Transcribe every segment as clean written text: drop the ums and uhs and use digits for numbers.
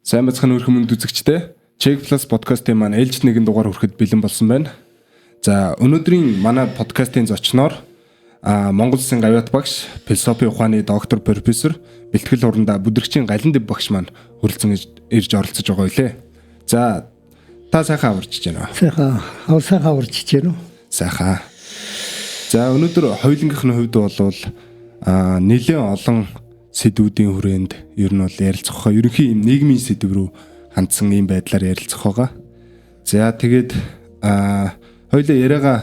Сайн бацхан өрхөн мөнд үзэгчтэй. Check Plus подкастын маань ээлжид нэгэн дугаар хүрэхэд бэлэн болсон байна. За өнөөдрийн манай подкастын зочноор Монгол Улсын гавьяат багш, философи ухааны доктор профессор, бэлтгэл уранда бүдэрчийн Галин Дэв багш маань хүрэлцэн ирж оролцож байгаа үлээ. За та сайхан аварчиж байна уу? Сайхан аварчиж байна уу? Сайхан. За өнөөдөр хоёулынгийнхны хувьд бол нэлээд олон сэдвүүдийн хүрээнд ер нь бол ярилцах байгаа. Ерөнхий юм нийгмийн сэдв рүү хандсан юм байдлаар ярилцах байгаа. За тэгээд хоёулаа яриагаа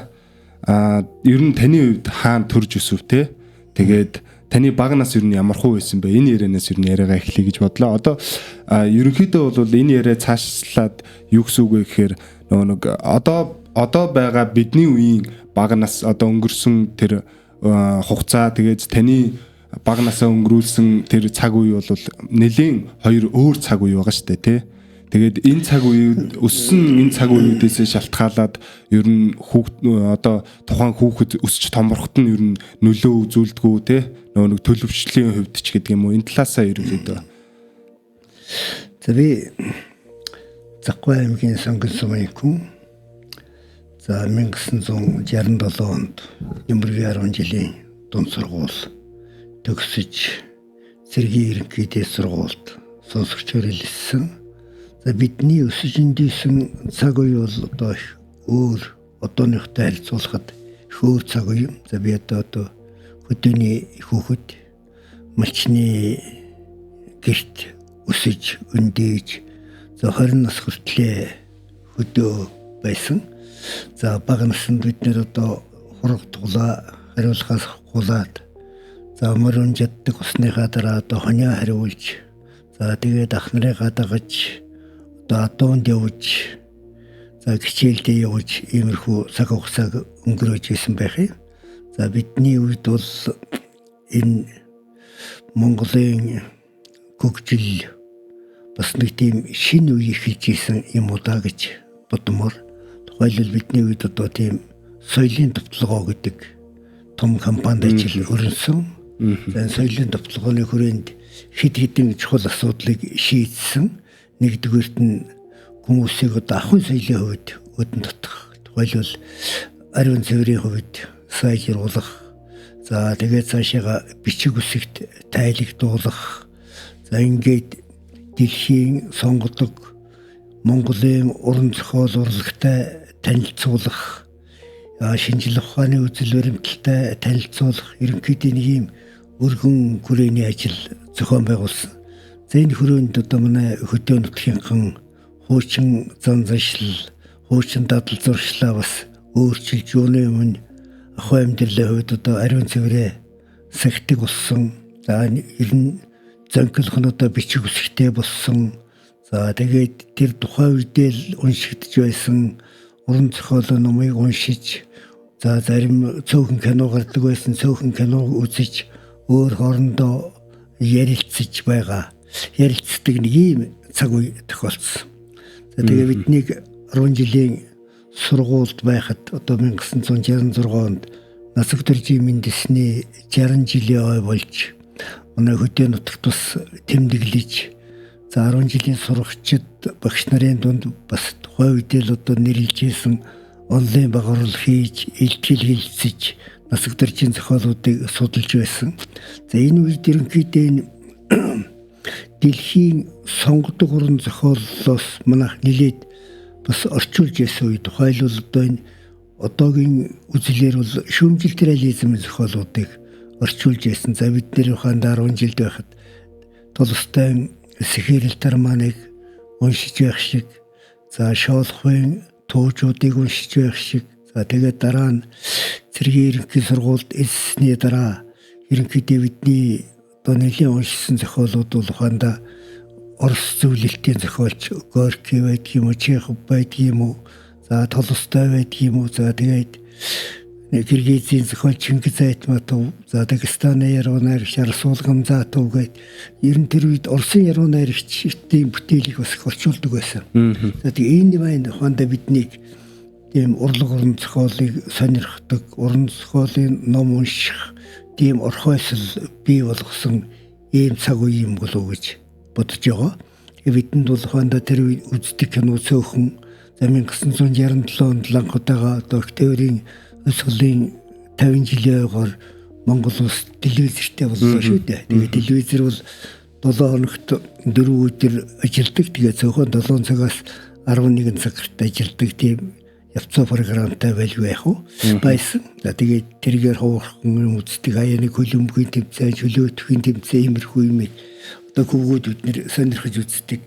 ер нь таны хувьд хаана төрж өсөв те? Тэгээд таны багнаас ер нь ямар хуу байсан бэ? Энэ ярианаас ер нь яриагаа эхлэе гэж бодлоо. Одоо ерөнхийдөө бол энэ яриа цаашлаад юу гэсэн үг вэ гэхээр нэг одоо байгаа бидний үеийн багнаас одоо өнгөрсөн тэр хугацаа тэгээд таны багнасаа өнгөрүүлсэн тэр цаг үе бол нэлийн хоёр өөр цаг үе байгаа шүү дээ тий. Тэгээд энэ цаг үеуд өссөн энэ цаг үеүүдээс шалтгаалаад ер нь одоо тухайн хүүхэд өсч томроход нь ер нь нөлөө үзүүлдэггүй тий. Нөгөө нэг төлөвшлийн хувьд ч гэдэг юм уу энэ талаасаа ерөнхийдөө. За би Закгүй аймгийн Сонгон сумын хүн. За 1967 онд Нэмэргийн 10 жилийн дунд сургууль төгсөж цэргийн ерөнхийдөө сургуульд сонсогчоор хэлсэн. За бидний өсөж эндийсэн цаг үе бол одоо өөр одооныхтой харьцуулахад их өөр цаг үе. За би одоо хөдөөний хүүхэд малчны гэрт өсөж өндөөж за 20 нас хүртлээр хөдөө байсан. За бага наснд бид нэр одоо хураг туглаа хариулахаас хулаад за мөрөн жаддаг усныхаа дараа одоо хонио хариулж за тэгээд ах нарыгаа дагаж одоо адуунд явж за хичээлдээ явж иймэрхүү цаг хугацааг өнгөрөөж исэн байх юм. За бидний үед бол энэ Монголын хөгжил бас нэг тийм шинэ үе эхэлж исэн юм удаа гэж бодмоор тухайлбал бидний үед одоо тийм соёлын давталгаа гэдэг том компанид ажил өрнсөн. За соёлын давталгааны хүрээнд хэд хэдэн чухал асуудлыг шийдсэн. Нэгдүгээрт нь хүмүүсийг одоо ахуйн соёлын хувьд өдөн татах. Тухайлбал ариун цэврийн хувьд сайжруулах. За тэгээд цаашаа бичиг үсэгт тайлбарлах. За ингээд дэлхийн сонгодог Монголын уран зохиол урлагтай танилцуулах, шинжлэх ухааны үзэл баримталтай танилцуулах ерөнхийдөө нэг юм өргөн хүрээний ажил зохион байгуулсан. За энэ хүрээнд одоо манай хөдөө нутгийнхан хуучин зан заншил, хуучин дадал зуршлаа бас өөрчилж юуны өмнө ахуй амьдралын хувьд одоо ариун цэврээ сахидаг болсон. За ер нь зөнхөлх нь одоо бичиг үсэгтэй болсон. За тэгээд тэр тухайн үедээ уншигдж байсан уран зохиолын номыг уншиж за зарим цөөхөн кино гардаг байсан цөөхөн кино үзэж өөр хоорондоо ярилцаж байгаа. Ярилцдаг нэг юм цаг үе тохиолдсон. За тэгээ биднийг 10 жилийн сургуульд байхад одоо 1966 онд Насаг төржийн Мэндисний 60 жилийн ой болж манай хөдөө нутагт бас тэмдэглэж за 10 жилийн сурагчид багш нарын дунд бас тухайн үедээ л одоо нэрлэжсэн онлайн багварал хийж илтгэл хэлцэж Насаг төржийн зохиолуудыг судалж байсан. За энэ үед ерөнхийдөө дэлхийн сонгодог уран зохиолоос манайх нэлээд бас орчуулж байсан үе. Тухайлбал одоо энэ одоогийн үзлээр бол шүүмжил реализмын зохиолуудыг орчуулж байсан. За бид нэр ухаанд 10 жилд байхад Толстой Сэхэрэл Тарманыг уншиж байх шиг, за Шолохын туужуудыг уншиж байх шиг, за тэгээд дараа нь цэргийн ерөнхий сургуульд элсний дараа ерөнхийдөө бидний одоо нэлийн уншсан зохиолууд бол ухаанда Орос зөвлөлтийн зохиолч Горький байдаг юм уу, Чехов байдаг юм уу, за Толстой байдаг юм уу, за тэгээд Киргизийн зохиолч Чингис Айтматов, за Дагестаны яруу найрагч Расул Гамзатов гээд ер нь тэр үед Оросын яруу найрагчдын бүтээлийг бас орчуулдаг байсан. За тэгээд энэ маань ухаанда биднийг тийм урлаг уран зохиолыг сонирхдаг, уран зохиолын ном унших тийм орхойсол бий болгосон ийм цаг үе юм болов уу гэж бодож байгаа. Тэгээ бидэнд бол ухаандаа тэр үздэг кино цөөхөн 1967 онд ланхутайгаа одоо октябрийн өсгөлийн 50 жилийн ойгоор Монгол улс телевизэртэй боллоо шүү дээ. Тэгээ телевизэр бол 7 хоногт 4 өдөр ажилладаг. Тэгээ цөөхөн 7 цагаас 11 цагт ажилладаг тийм явцсан програмтай байлгүй яах вэ? Байсан. За тэгээд тэргээр хуурхан үздэг аяаны хөлбөмбөгийн тэмцээн, чөлөөтөхийн тэмцээн иймэрхүү юм одоо хөвгүүд бид нэр сонирхож үздэг.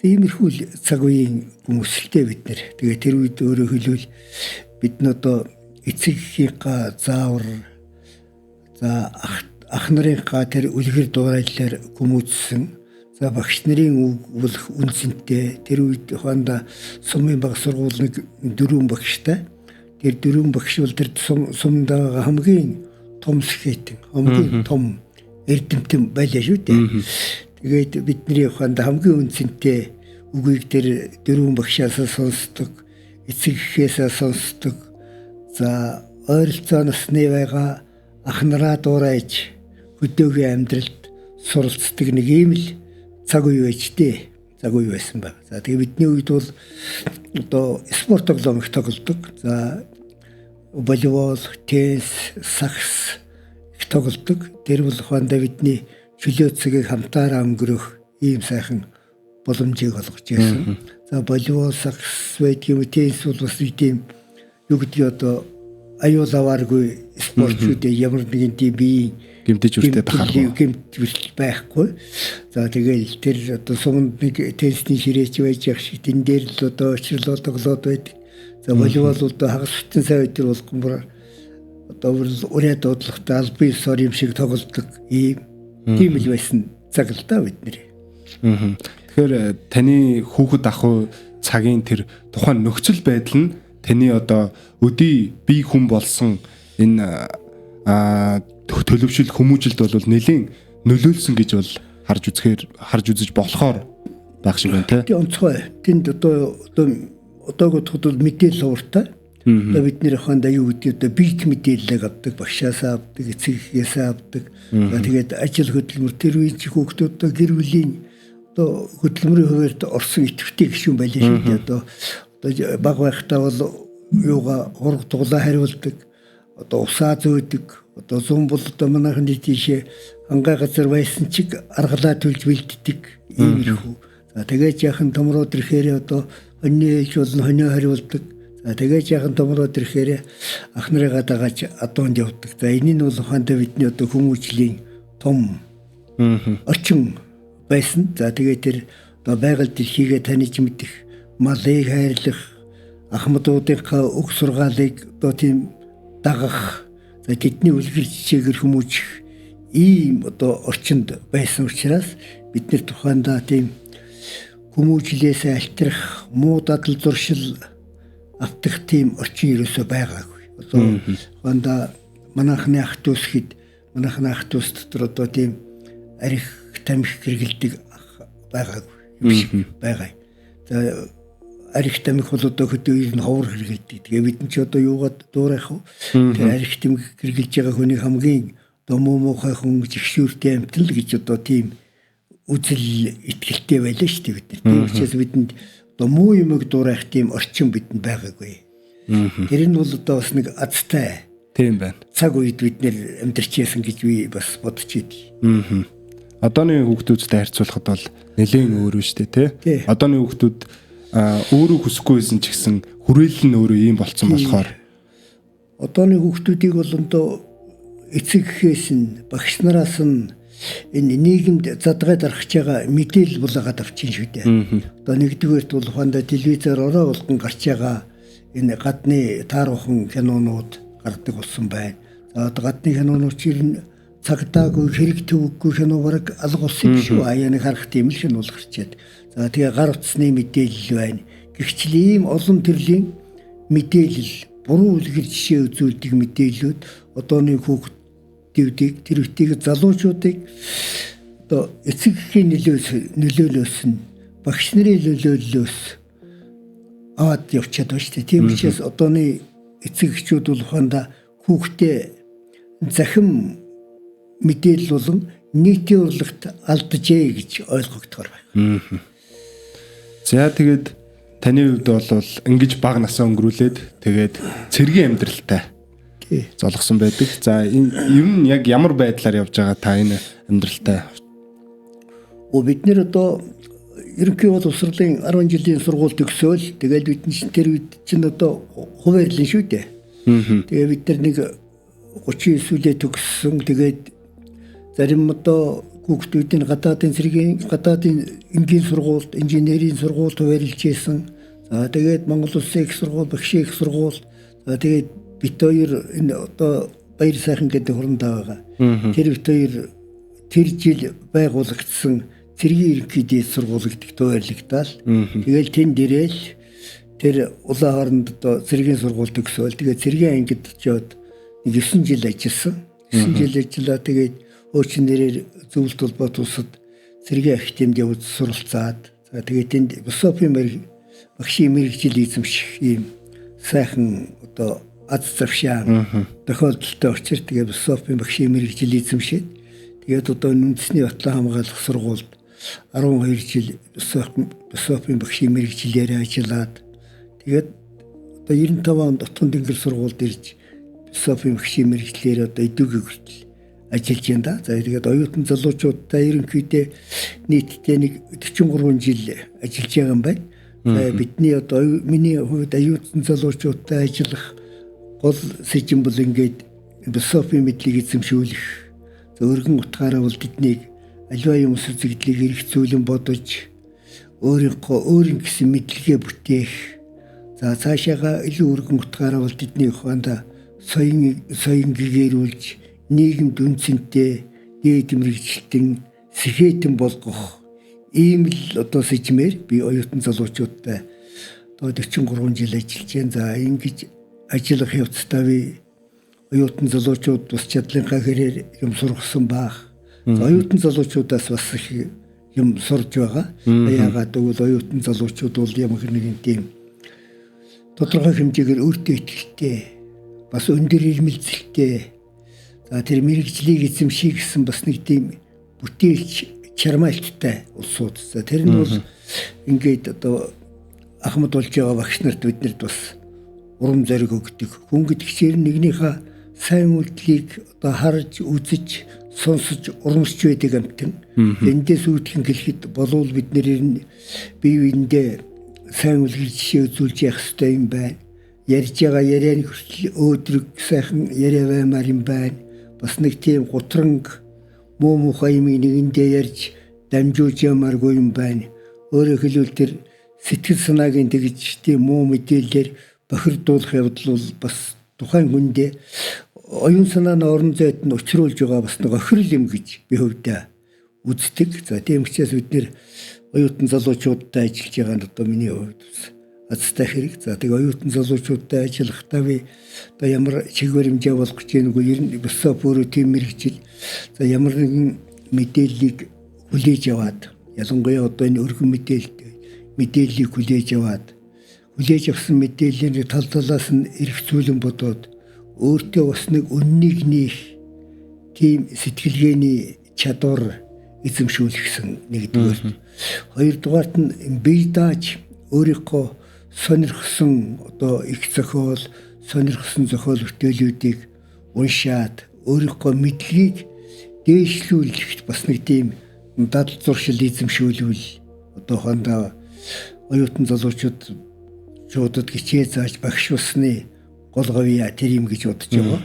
Иймэрхүү цаг үеийн хүмүүстэй бид нэр. Тэгээд тэр үед өөрөө хэлвэл бид нь одоо эцэгхийн заавар за ах нарын тэр үлгэр дуурайлаар хүмүүжсэн. За багш нарын үг бол үнцэнтэй. Тэр үед ухаандаа сумын баг сургуулийн 4 багштай. Тэр 4 багш бол тэр сумдаа хамгийн том сэхэтэн, хамгийн том эрдэмтэн байлаа шүү дээ. Тэгээд бидний ухаандаа хамгийн үнцэнтэй үгийг тэр 4 багшаас сонсдог, эцэгхээс сонсдог. За ойролцоо насны байгаа ах нараа дуурайж хөдөөгийн амьдралд суралцдаг нэг юм л цаг үе байжтэй. Цаг үе байсан баг. За тэгээ бидний үед бол одоо спорт тоглоом их тоглодог. За волейбол, теннис, сакс их тоглодог. Тэр бол ухаандаа бидний чөлөө цагийг хамтаараа өнгөрөх ийм сайхан боломжийг олгож байсан. За волейбол, сакс байдаг юм, теннис бол бас тийм юу гэдэг одоо аюулавааргүй спорт шүү дээ. Ямар нэгэн тийм бие гэмтэж үртэй тахааргүй. Гэмтэж байхгүй. За тэгэл тэр одоо сумд нэг теннисний ширээч байж явах шиг тэн дээр л одоо очрлоо тоглоод байдаг. За волейбол одоо хагас бүтэн сая өдөр болгомоор одоо ураа дуудлагатай албан ёсоор юм шиг тоглодог ийм л байсан цаг л да бид нэр. Тэгэхээр таны хүүхэд ахуй цагийн тэр тухайн нөхцөл байдал нь таны одоо өдий бие хүн болсон энэ төлөвшил хүмүүжилд бол нэлийн нөлөөлсөн гэж бол харж үзэж болохоор байх шиг байна те. Тийм онцгой. Тэнд одоогод бол мэдээлэл ууртай. Одоо бид нэр хаанда юу гэдэг одоо бит мэдээлэл авдаг, багшаас авдаг, эцэгээс авдаг. Тэгээд ажил хөдөлмөр тэр үеийн хүүхдүүд одоо гэр бүлийн одоо хөдөлмөрийн хуваарьд орсон идэвхтэй гишүүн байлаа шүү дээ. Одоо баг байхдаа бол юугаа ураг туглаа хариулдаг. Одоо усаа зөөдөг. Одоо зүүн бол одоо манайхан тийшээ хангай газар байсан чиг аргалаа төлж бэлддэг иймэрхүү. За тэгээд яхан томроод ирэхээр одоо хоньны ээж бол хоньоо хариулдаг. За тэгээд яхан томроод ирэхээр ах нарыгаа дагааж адуунд явдаг. За энэ нь бол ухаандаа бидний одоо хүмүүжлийн том орчин байсан. За тэгээд тэр одоо байгаль дэлхийгээ таних мэдэх, малыг хайрлах, ахмадуудынхаа үг сургаалыг одоо тийм дагах, за тэдний үлгэр жишээгээр хүмүүжих ийм одоо орчинд байсан учраас бид нэр тухайдаа тийм хүмүүжлээс альтрах, муу дадал зуршил автах тийм орчин ерөөсөө байгаагүй. Одоо тухайдаа манайхны ах дүүс хэд манайхны ах дүүс дотор одоо тийм арих тамхи хэргэлдэг байгаагүй юм шиг байгаа. За арих тамхи бол одоо хөдөөний ховор хэргэлдэг. Тэгээ бид нь ч одоо юугаад дуурайх вэ? Тэр арих тамхи хэргэлж байгаа хүний хамгийн одоо муухай хүн жигшүүртэй амтал гэж одоо тийм үзэл итгэлтэй байлаа шүү дээ бид нар. Тийм учраас бидэнд одоо муу юмэг дуурайх тийм орчин бидэнд байгаагүй. Тэр нь бол одоо бас нэг азтай. Тийм байна. Цаг үед бид нэр амьдарч яасан гэж би бас бодож идэв. Одооны хүүхдүүдтэй харьцуулахад бол нэлээд өөр шүү дээ, тий? Одооны хүүхдүүд өөрөө хүсэхгүйсэн ч гэсэн хүрээлэл нь өөрөө ийм болцсон болохоор одооны хүүхдүүдийг бол одоо эцэгхээс нь багш нараас нь энэ нийгэмд задгай дарахж байгаа мэдээлэл булаагаад авчин шүү дээ. Одоо нэгдүгээрт бол ухаандаа телевизээр ороо болгон гарч байгаа энэ гадны тааруухан кинонууд гардаг болсон байна. За гадны кинонууд чинь цагдаагүй хэрэг төвөггүй кино бараг алга болсон шүү. Аяаны харах тийм л кино гарчээд. За тэгээ гар утасны мэдээлэл байна. Гэхдээ ийм олон төрлийн мэдээлэл, буруу үлгэр жишээ үзүүлдэг мэдээллүүд одооны хүүхдүүдийг, тэр үеийг залуучуудыг одоо эцэгхийн нөлөөлөөс нь багш нарын нөлөөллөөс аваад явчихад байна шүү дээ. Тийм учраас одооны эцэг эхчүүд бол ухаандаа хүүхдээ захим мэдээлэл болон нийтийн урлагт алдажээ гэж ойлгогдохоор байна. За тэгээд таны хувьд бол ингэж бага насаа өнгөрүүлээд тэгээд цэргийн амьдралтай золгосон байдаг. За энэ ер нь яг ямар байдлаар явж байгаа та энэ амьдралтай? Бид нэр одоо ерөнхий бол уусралын 10 жилийн сургууль төгсөөл тэгээд бид тэр үед чинь одоо хуваарлын шүү дээ. Тэгээ бид нар нэг 39 сүлээ төгссөн. Тэгээд зарим одоо хүүхдүүдийн гадаадын энгийн сургуульд, инженерийн сургуульд хуваарлж ийсэн. За тэгээд Монгол Улсын их сургууль, багшийн их сургууль. За тэгээд бид хоёр энэ одоо баяр сайхан гэдэг хуранд байгаа. Тэр бид хоёр тэр жил байгуулагдсан цэргийн ерөнхий дээд сургууль гэдэгт хуваарлагдаад тэгээд тэнд ирээл тэр улаан хооронд одоо цэргийн сургууль төгсөөл. Тэгээд цэргийн ангид очиод 9 жил ажилласан. 9 жил ажиллаа. Тэгээд хуучин нэрээр зөвлөлт холбоот улсад цэргийн академид явж суралцаад. За тэгээд тэнд философийн багшийн мэргэжил эзэмших ийм сайхан одоо аз завшаан тохиолдолтой очир. Тэгээд философийн багшийн мэргэжил эзэмшээд тэгээд одоо үндэсний батлан хамгаалах сургуульд 12 жил философийн багшийн мэргэжилээр ажиллаад тэгээд одоо 95 онд Утган тэнгэр сургуульд ирж философийн багшийн мэргэжлэр одоо эдүгээ хүртэл ажиллаж байна да. За тэгээд оюутан залуучуудтай ерөнхийдөө нийтдээ нэг 43 жил ажиллаж байгаа юм байна. За бидний одоо миний хувьд оюутан залуучуудтай ажиллах гол сэжин бол ингээд философийн мэдлийг эзэмшүүлэх. За өргөн утгаараа бол тэднийг аливаа юм үзэгдлийг хэрэгцүүлэн бодож өөрийн гэсэн мэдлэгээ бүтээх. За цаашаага илүү өргөн утгаараа бол тэдний ухаанда соён гэгэрүүлж нийгэмд үнцэнтэй дээд мэрэгчлэн сэхэтэн болгох ийм л одоо сэжмээр би оюутан залуучуудтай одоо 43 жил ажиллаж байна. За ингэж ажиллах явцдаа би оюутан залуучууд бас чадлынхаа хэрээр юм сургасан баах. Оюутан залуучуудаас бас их юм сурж байгаа. Яагаад гэвэл оюутан залуучууд бол ямар нэгэн тийм тодорхой хэмжээгээр өөртөө итгэлтэй бас өндөр ирмэлцэлтэй. За тэр мэрэгжлийг эзэмших гэсэн бас нэг тийм бүтээлч чармаалттай улсууд. За тэр нь бол ингээд одоо ахмад болж байгаа багш нарт биднэрт бас урам зориг өгдөг. Хүн гэдгчээр нэгнийхээ сайн үйлдэлийг одоо харж үзэж сонсож урамсч байдаг амтэн. Эндээс үүдхэн хэлэхэд болов бид нэр бие биендээ сайн үлгэр жишээ үзүүлж явах хэрэгтэй юм байна. Ярьж байгаа ярианы хүртэл өөдрөг сайхан яриа баймаар юм байна. Бас нэг тийм гутранг муу мухай юм нэгэндээ ярьж дамжуулж ямааргүй юм байна. Өөрөөр хэлбэл тэр сэтгэл санаагийн тэгж тийм муу мэдээлэлээр бохирдуулах явдал бол бас тухайн хүндээ оюун санааны орон зайд нь учруулж байгаа бас нэг охирол юм гэж би хувьдаа үздэг. За тийм учраас бид нэр оюутан залуучуудтай ажиллаж байгаа нь одоо миний хувьд азтай хэрэг. За тэгээ оюутан залуучуудтай ажиллахдаа би одоо ямар чигээр хэмжээ болох гэж нэг ер нь философи өөрөө тийм мэрэгжил. За ямар нэгэн мэдээллийг хүлээж аваад ялангуяа одоо энэ өргөн мэдээллийг хүлээж аваад хүлээж авсан мэдээллийн тал талаас нь эргцүүлэн бодоод өөртөө бас нэг үннийг нээх тийм сэтгэлгээний чадвар эзэмшүүлсэн нэгдүгээр. Хоёрдугаарт нь бие дааж өөрийнхөө сонирхсон одоо их зохиол, сонирхсон зохиол бүтээлүүдийг уншаад өөрийнхөө мэдлэгийг дээшлүүлэхэд бас нэг тийм дадал зуршил эзэмшүүлвэл одоо хондоо оюутан залуучуудад хичээл зааж багш усны гол говья тэр юм гэж бодож байгаа.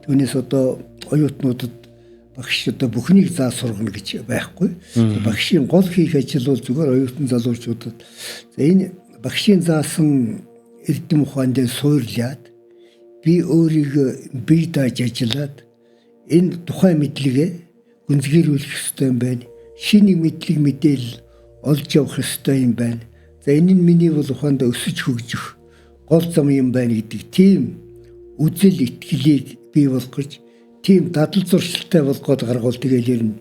Түүнээс одоо оюутнуудад багш одоо бүхнийг заа сургана гэж байхгүй. Багшийн гол хийх ажил бол зүгээр оюутан залуучуудад энэ багшийн заасан эрдэм ухаанд суурлаад би өөрийгөө бие дааж ажиллаад энэ тухайн мэдлэгээ гүнзгийрүүлэх ёстой юм байна. Шинэ мэдлэг мэдээлэл олж явах ёстой юм байна. За энэ нь миний бол ухаанд өсөж хөгжих гол зам юм байна гэдэг тийм үзэл итгэлийг бий болгож тийм дадал зуршилтай болгоод гаргуул тэгэл ер нь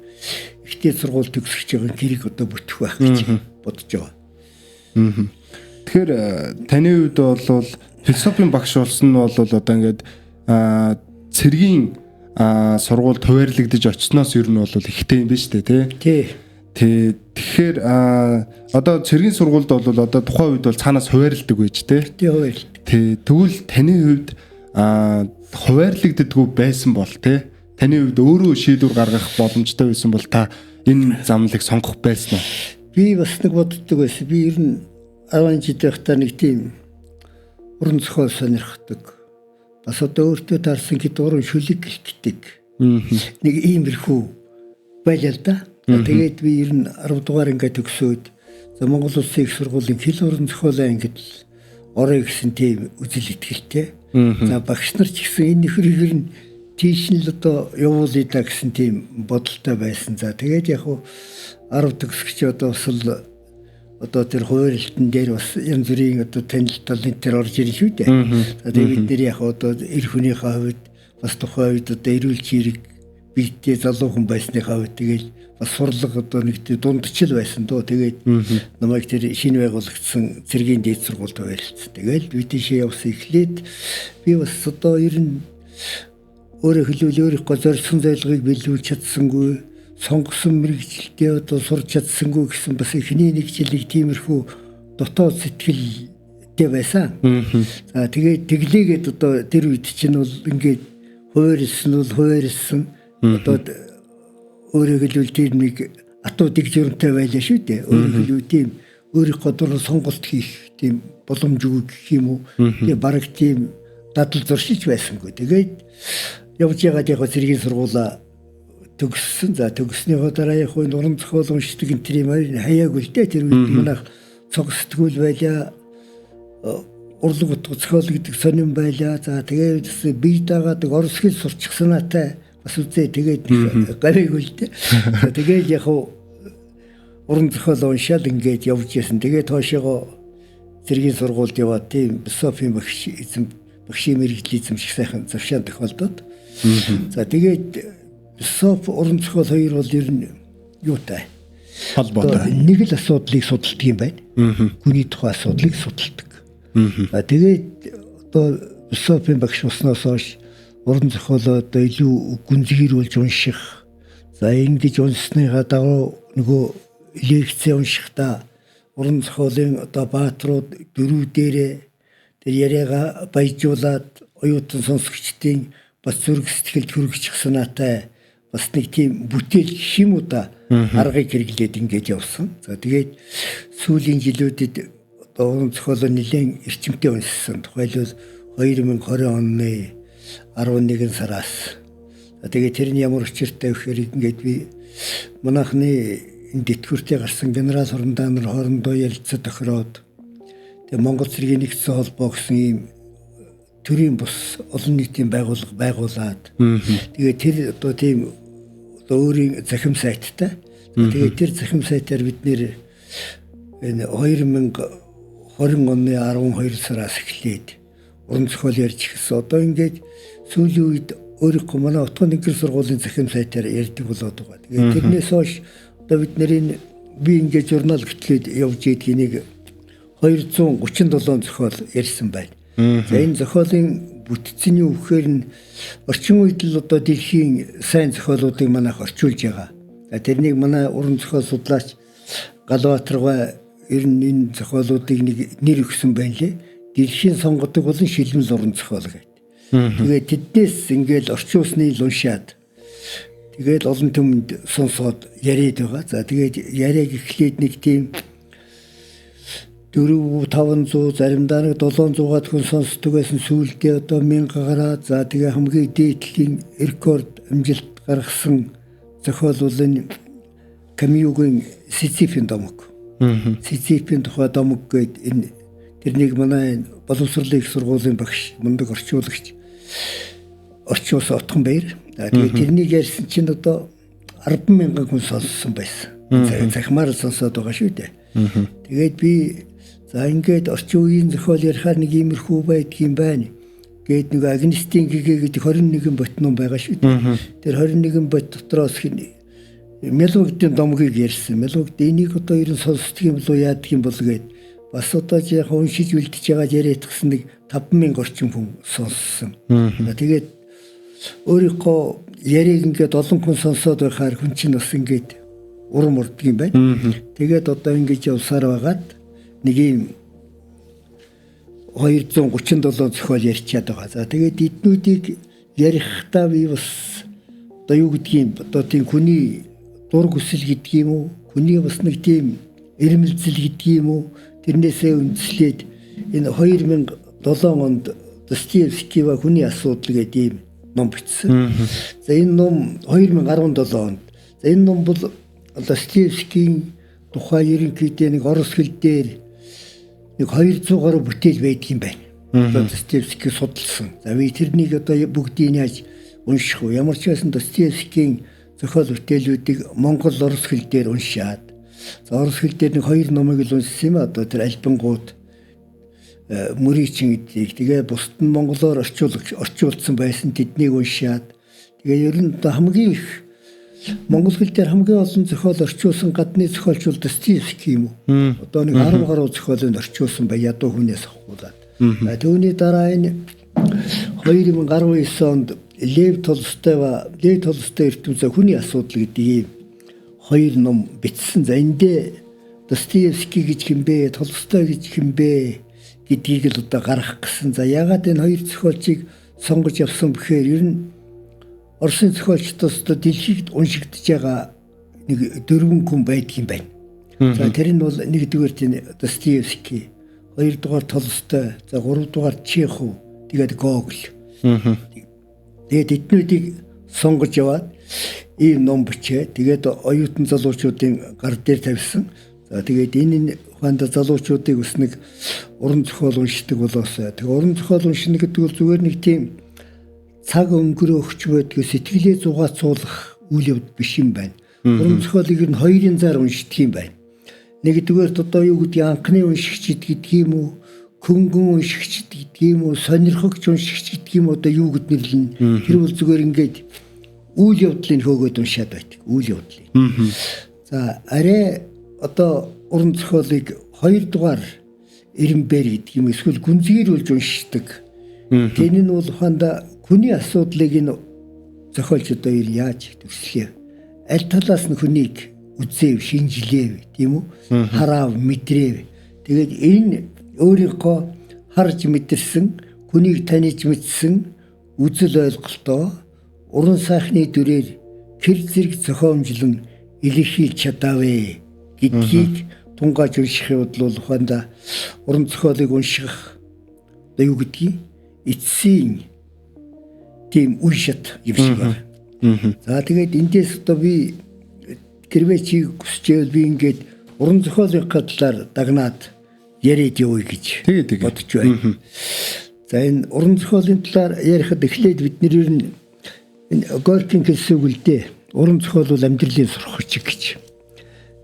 ихтэй сургууль төгсөж байгаа хэрэг одоо бүтэх байх гэж бодож байгаа. Тэгэхээр таны хувьд бол философийн багш болсон нь бол одоо ингээд цэргийн сургуульд хуваарлагдаж очсноос ер нь бол ихтэй юм байна шүү дээ тий. Тэгэхээр тэгэхээр одоо цэргийн сургуульд бол одоо тухайн үед бол цаанаас хуваарлдаг байж тээ. Тэгвэл таны хувьд хуваарлагддаггүй байсан бол тээ. Таны хувьд өөрөө шийдвэр гаргах боломжтой байсан бол та энэ замлыг сонгох байсан уу? Би бас нэг боддог байсан. Би ер нь 10 жил байхдаа нэг тийм уран зохиол сонирхдаг. Бас одоо өөртөө таарсан гэд уран шүлэг гэлтдэг. Нэг иймэрхүү байлаа л да. Тэгээд би ер нь 10 дугаар ингээд төгсөөд за Монгол Улсын их сургуулийн хэл уран зохиолын ангид орё гэсэн тийм үзэл итгэлтэй. За багш нар ч гэсэн энэ нөхрийг нь тийш нь л одоо явуулъя да гэсэн тийм бодолтой байсан. За тэгээд яг хуу 10 төгсгч одоо бас л одоо тэр хуваарлтан дээр бас янз бүрийн одоо танилцал энэ төр орж ирж шүү дээ. За тэгээд бид нэр яг одоо эр хүнийхээ хувьд бас тухайн үед одоо эрүүл чирэг бийтэй залуу хүн байсныхаа хувьд тэгээд бас сурлага одоо нэг дундчил байсан дөө. Тэгээд намайг тэр шинэ байгуулагдсан цэргийн дээд сургуульд байрлалцсан. Тэгээд би тийшээ явсан эхлээд би бас одоо ер нь өөрөө хэлбэл өөрийнхөө зорилсон зорилгыг биелүүлж чадсангүй, сонгосон мэрэгчлээ одоо сурч чадсангүй гэсэн бас эхний нэг жилиг тиймэрхүү дотоод сэтгэлтэй байсан. За тэгээд тэглээгээд одоо тэр үед чинь бол ингээд хуваарилсан одоо өөрөө хэлбэл тэр нэг атуу дэг журамтай байлаа шүү дээ. Өөрөө хэлбэл тийм өөрийнхөө дурын сонголт хийх тийм боломжгүй гэх юм уу. Тэгээ бараг тийм дадал зуршиж байсангүй. Тэгээд явж ягаад яг цэргийн сургуулаа төгссөн. За төгснөхийн дараа яг энэ уран зохиол уншдаг энэ тийм хаяагүй л дээ. Тэр үед манайх цог сэтгүүл байлаа. Урлаг утга зохиол гэдэг сонирн байлаа. За тэгээд бие даагадаг орос хэл сурчих санаатай бас үзээ тэгээд гарайгүй л дээ. Тэгээд яг уран зохиол уншаал ингээд явж ясан. Тэгээд хоошоо цэргийн сургуульд яваад тийм философийн багшийн мэргэжлийн эзэмших сайхан завшаан тохиолдоод. За тэгээд философи уран зохиол хоёр бол ер нь юутай холбоотой. Нэг л асуудлыг судалдаг юм байна. Хүний тухай асуудлыг судалдаг. Тэгээд одоо философийн багш болсноос хойш уран зохиолоо одоо илүү гүнзгийрүүлж унших. За ингэж уншсныхаа дагуу нөгөө лекц уншихдаа уран зохиолын одоо баатрууд дөрөв дээрээ тэр яриагаа баяжуулаад оюутан сонсогчдын бас зүрх сэтгэлд хүргэх санаатай бас нэг тийм бүтээл гэх юм уу да аргыг хэрэглээд ингэж явсан. За тэгээд сүүлийн жилүүдэд одоо уран зохиолоо нэлээд эрчимтэй уншсан. Тухайлбал 2020 оны 11 сараас. Тэгээд тэрний ямар учиртай вэ гэхээр ингээд би манайхны энэ дэтгэвртэй гарсан генерал хурамдаа нар хоорондоо ярилцаад тохироод тэгээд Монгол цэргийн нэгдсэн холбоо гэсэн ийм төрийн бус олон нийтийн байгууллага байгуулад тэгээд тэр одоо тийм одоо өөрийн захим сайттай. Тэгээд тэр захим сайтаар бид нэр энэ 2020 оны 12 сараас эхлээд уран зохиол ярьж гисэн. Одоо ингээд сүүлийн үед өөрийнхөө манай утгын нэгэн сургуулийн захим сайтаар ярьдаг болоод байгаа. Тэгээд тэрнээс хойш одоо бид нарын би ингээд журнал хөтлөөд явж идэх нэг 237 зохиол ярьсан байна. За энэ зохиолын бүтцийн юу гэхээр нь орчин үед л одоо дэлхийн сайн зохиолуудыг манайх орчуулж байгаа. Тэрнийг манай уран зохиол судлаач Галбаатаргай ер нь энэ зохиолуудыг нэг нэр өгсөн байна лээ. Дэлхийн сонгодог болон шилмэл уран зохиол гэдэг. Тэгээд тэднээс ингээл орчуулсныг л уншаад тэгээд олон түмэнд сонсоод яриад байгаа. За тэгээд яриаг эхлээд нэг тийм 400-500 заримдаа нэг 700-аад хүн сонсдог байсан. Сүүлдээ одоо 1000 гараад за тэгээ хамгийн дээдлийн рекорд амжилт гаргасан зохиол бол энэ Камиугийн Сизифийн домог. Сизифийн тухай домог гэдэг энэ тэрнийг манай боловсролын их сургуулийн багш мундаг орчуулагч орчуулсан Отхон Баяр. Тэгээд тэрнийг ярьсан чинь одоо 100000 хүн сонссон байсан. Захимаар сонсоод байгаа шүү дээ. Тэгээд би за ингээд орчин үеийн зохиол ярихаар нэг иймэрхүү байдаг юм байна. Гээд нэг Агнестийн гэгээ гэдэг 21 бот ном байгаа шүү дээ. Тэр 21 бот дотроос Мелогдын домгийг ярьсан. Мелогд энийг одоо ер нь сонсдог юм болоо яадаг юм бол гээд бас одоо яг уншиж үлдэж байгаа яриад гисэн нэг 5000 орчим хүн сонссон. Тэгээд өөрийнхөө яриаг ингээд олон хүн сонсоод байхаар хүн чинь бас ингээд урам урддаг юм байна. Тэгээд одоо ингэж явсаар байгаад нэг юм 237 зохиол ярьчаад байгаа. За тэгээд эднүүдийг ярихдаа би бас одоо юу гэдгийг одоо тийм хүний дург хүсэл гэдэг юм уу? Хүний бас нэг тийм эрмэлзэл гэдэг юм уу? Тэрнээсээ үндэслээд энэ 2007 онд Достоевскийва хүний асуудал гэдэг ийм ном бичсэн. За энэ ном 2017 онд. За энэ ном бол Достоевскийн тухай ерөнхийдөө нэг орос хэл дээр нэг 200 гаруй бүтээл байдаг юм байна. Достоевский судалсан. За би тэрнийг одоо бүгдийг яаж унших вэ? Ямар ч байсан Достоевскийн зохиол бүтээлүүдийг монгол орос хэл дээр уншаад. За орос хэл дээр нэг 2 номыг л уншсан юм а. Одоо тэр альбингууд мөрийчин гэдгийг тэгээ бусд нь монголоор орчуулсан байсан тэднийг уншаад тэгээ ер нь одоо хамгийн их монгол хэл дээр хамгийн олон зохиол орчуулсан гадны зохиолч бол Достоевский юм уу? Одоо нэг 10 гаруй зохиолыг орчуулсан бай ядуу хүнээс авахгүйгээд. Түүний дараа энэ 2019 онд Лев Толстой ертөнцийн хүний асуудал гэдэг ийм 2 ном бичсэн. За эндээ Достоевский гэж хэмбэ, Толстой гэж хэмбэ гэдгийг л одоо гаргах гэсэн. За ягаад энэ 2 зохиолчийг сонгож авсан бэхээр ер нь Оросын зохиолчдоос одоо дэлхийд уншигдж байгаа нэг 4 хүн байдаг юм байна. За тэр нь бол 1-р тийм Достоевский, 2-р Толстой, за 3-р Чехов, тэгээд Гоголь. Тэгээд эднүүдийг сонгож яваад ийм ном бичээ. Тэгээд оюутан залуучуудын гар дээр тавьсан. За тэгээд энэ ухаанд залуучуудыг бас нэг уран зохиол уншдаг болоосоо. Тэгээд уран зохиол уншина гэдэг бол зүгээр нэг тийм цаг өнгөрөөгч байдгүй сэтгэлээ зугаацуулах үйл явдал биш юм байна. Уран зохиолыг нь 2-ын зар уншдаг юм байна. Нэгдүгээр одоо юу гэдгийг анхны уншигч гэдэг юм уу, хөнгөн уншигч гэдэг юм уу, сонирхогч уншигч гэдэг юм одоо юу гэд нэрлэн. Тэр бол зүгээр ингээд үйл явдлыг хөөгөөд уншаад байдаг. Үйл явдлыг. За арай одоо уран зохиолыг 2-дугаар Эренбер гэдэг юм эсвэл гүнзгийрүүлж уншдаг. Тэр нь бол ухаанда хүний асуудлыг энэ зохиолч одоо яаж төслөө. Аль талаас нь хүнийг үзээв, шинжилээв, тийм үү? Хараав, мэдрэв. Тэгээд энэ өөрийнхөө харж мэдэрсэн, хүнийг таних мэдсэн үзэл ойлголтоо уран сайхны дүрээр тэр зэрэг зохиомжлон илэрхийлж чадаавэ гэдгийг тунгааж уншихын бол ухаанда уран зохиолыг унших одоо юу гэдгийг эцсийн тийм уншат юм шиг байна. За тэгээд эндээс одоо би гэрвэчийг хүсчээл би ингээд уран зохиолын талаар дагнаад яриад явъя гэж бодож байна. За энэ уран зохиолын талаар ярихад эхлээд бид нэр нь энэ Горькийн хэлсэн үг л дээ. Уран зохиол бол амьдралын сургагч гэж.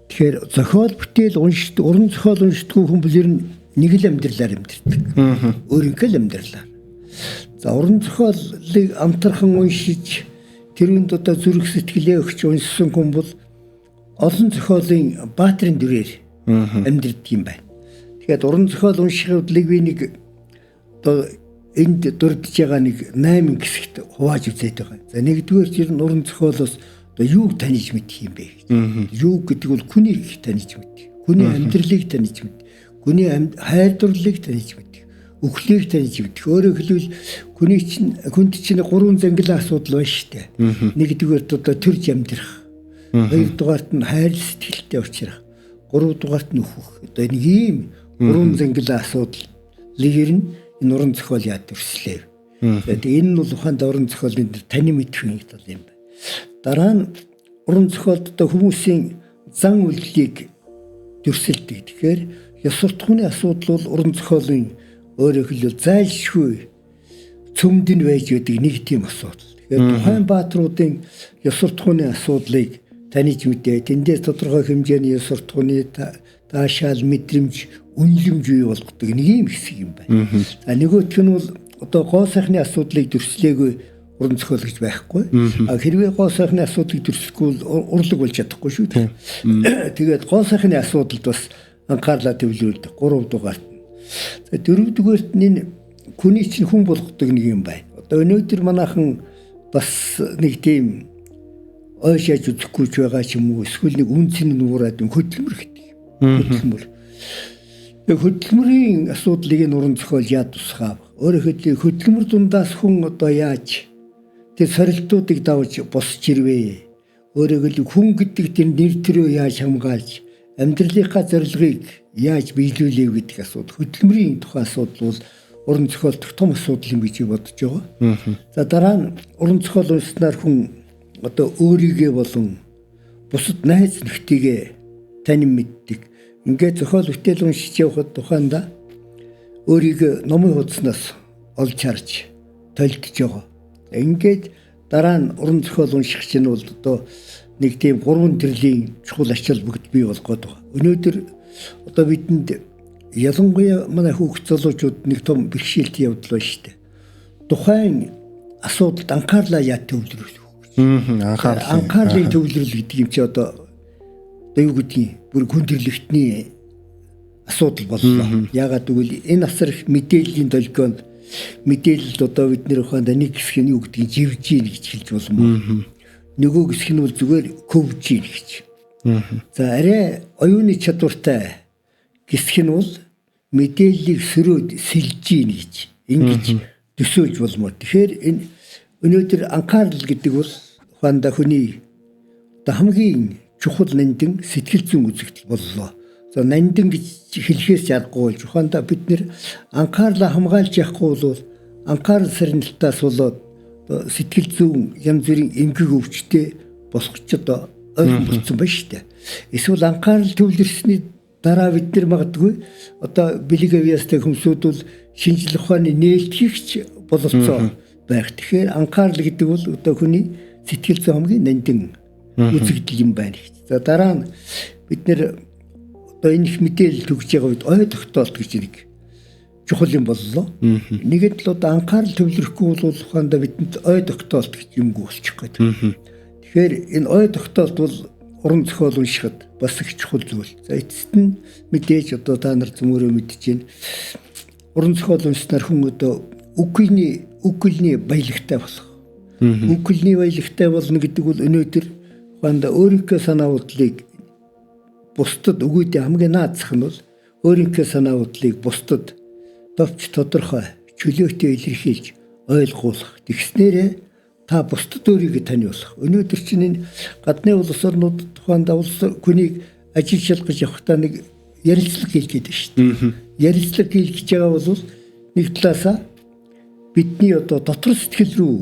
Тэгэхээр зохиол бүтээл уншдаг, уран зохиол уншдаг хүн бол ер нь нэг л амьдралаар амьдэрдэг. Өөрийнхөө л амьдралаар. За уран зохиолыг амтархан уншиж тэрүүнд одоо зүрх сэтгэлээ өгч уншсан хүн бол олон зохиолын баатрын дүрээр амьдэрдэг юм байна. Тэгэхээр уран зохиол уншихын бодлыг би нэг одоо энд дурдж байгаа нэг 8 хэсэгт хувааж үзээд байгаа. За нэгдүгээр чинь уран зохиолоос одоо юуг таних мэдэх юм бэ гэж. Юу гэдэг бол хүнийг таних мэдэх. Хүний амьдралыг таних мэдэх. Хүний хайр дурлалыг таних мэдэх. Үхлийг таних мэдэх. Өөрөөр хэлбэл хүнд чинь 3 зангилаа асуудал байна шүү дээ. Нэгдүгээрт одоо төрж амьдрах. Хоёрдугаарт нь хайр сэтгэлтэй уулзрах. Гуравдугаарт нь үхэх. Одоо нэг ийм 3 зангилаа асуудал лигэр нь энэ уран зохиол яад төрслөө. Тэгээд энэ нь бол ухаанд уран зохиолын таны мэдэх юм юм байна. Дараа нь уран зохиолд одоо хүмүүсийн зан үйлдлийг төрсөлдөг. Тэгэхээр ёс суртахууны асуудал бол уран зохиолын өөрөөр хэлбэл зайлшгүй цөмд нь байж байдаг нэг тийм асуудал. Тэгэхээр тухайн баатруудын ёс суртахууны асуудлыг таних мэдээ, тэндээс тодорхой хэмжээний ёс суртахууны таашаал, мэдрэмж, үнэлэмж бий болгодог нэг юм хэсэг юм байна. За нөгөөх нь бол одоо гоо сайхны асуудлыг төрслөөгүй уран зохиол гэж байхгүй. Хэрвээ гоо сайхны асуудлыг төрсөхгүй бол урлаг болж чадахгүй шүү дээ. Тэгээд гоо сайхны асуудалд бас анхаарлаа төвлөрүүлдэг. 3 дугаарт. За 4-дүгээрт нь хүний чинь хүн болгодог нэг юм байна. Одоо өнөөдөр манайхан бас нэг тийм ойшааж үзэхгүй ч байгаа ч юм уу эсвэл нэг үнцэн нуураад хөдөлмөр гэдэг. Хөдөлмөр. Яг хөдөлмөрийн асуудлыг нуран зохиол яа тусгаав. Өөрөөр хэлбэл хөдөлмөр дундаас хүн одоо яаж тэр сорилтуудыг давж босч ирвэ. Өөрөөр хэлбэл хүн гэдэг тэр нэр төрөө яаж хамгаалж амьдралынхаа зорилгыг яаж биелүүлэв гэдэг асуудал. Хөдөлмөрийн тухай асуудал бол уран зохиолт том асуудал юм гэж бодож байгаа. За дараа нь уран зохиол уншсанаар хүн одоо өөрийгөө болон бусад найз нөхдөйгээ танин мэддэг. Ингээд зохиол бүтээл уншиж явхад тухайнда өөрийгөө номын хуудаснаас олж харж толдож байгаа. Ингээд дараа нь уран зохиол унших чинь бол одоо нэг тийм 3 төрлийн чухал ач холбогдол бий болгоод байгаа. Өнөөдөр одоо бидэнд ялангуяа манай хүүхд залуучууд нэг том бэрхшээлт явдал байна шүү дээ. Тухайн асуудалд анхаарлаа яаж төвлөрөх вэ? Анхаарлын төвлөрөл гэдэг юм чи одоо юу гэдгийг бүр хүндрэлтний асуудал боллоо. Яагаад гэвэл энэ асар их мэдээллийн долгионд мэдээлэлд одоо бид нэр ухаанда нэг хэсэг нь юу гэдгийг живж ийн гэж хэлж болно. Нөгөө хэсэг нь бол зүгээр көвж ийн гэж. За арай оюуны чадвартай хэсэг нь бол мэдээллийг сөрөөд сэлж ийн гэж ингэж төсөөлж болмоор. Тэгэхээр энэ өнөөдөр анхаарал гэдэг бол ухаанда хүний одоо хамгийн чухал нандин сэтгэл зүйн үзэгдэл боллоо. За нандин гэж хэлэхээс аргагүй болж ухаанда бид нэр анхаарлаа хамгаалж явахгүй бол анхаарал сарнилтаас болоод сэтгэл зүйн янз бүрийн эмгэг өвчтэй босгоч одоо ойлгомжтой байна шүү дээ. Эсвэл анхаарал төвлөрсөний дараа бид нар магадгүй одоо бэлэг авьяастай хүмүүсүүд бол шинжлэх ухааны нээлтгийгч бололцоо байх. Тэгэхээр анхаарал гэдэг бол одоо хүний сэтгэл зүйн хамгийн нандин үзэгдэл юм байна. За дараа нь бид нэр одоо энэ их мэдээлэл төгсөж байгаа үед ой тогтоолт гэж нэг чухал юм боллоо. Нэгэд л одоо анхаарал төвлөрөхгүй бол ухаанда бидэнд ой тогтоолт гэж юмгүй болчих гээд. Тэгэхээр энэ ой тогтоолт бол уран зохиол уншихад бас их чухал зүйл. За эцэст нь мэдээж одоо та нар зөмөрөө мэдж байна. Уран зохиол уншсанаар хүн одоо үгний баялагтай болох. Үгний баялагтай болно гэдэг бол өнөөдөр ухаанда өөрийнхөө санаа бодлыг бусдад өгөөдөө хамгийн наазах нь бол өөрийнхөө санаа бодлыг бусдад товч тодорхой чөлөөтэй илэрхийлж ойлгуулах. Тэгснээрээ та бусдад өөрийгөө таниулах. Өнөөдөр чинь энэ гадны улс орнууд тухайнда улс хүнийг ажил шалгаж явахдаа нэг ярилцлага хийлгээд байна шүү дээ. Ярилцлага хийлгэж байгаа бол нэг талаасаа бидний одоо дотор сэтгэл рүү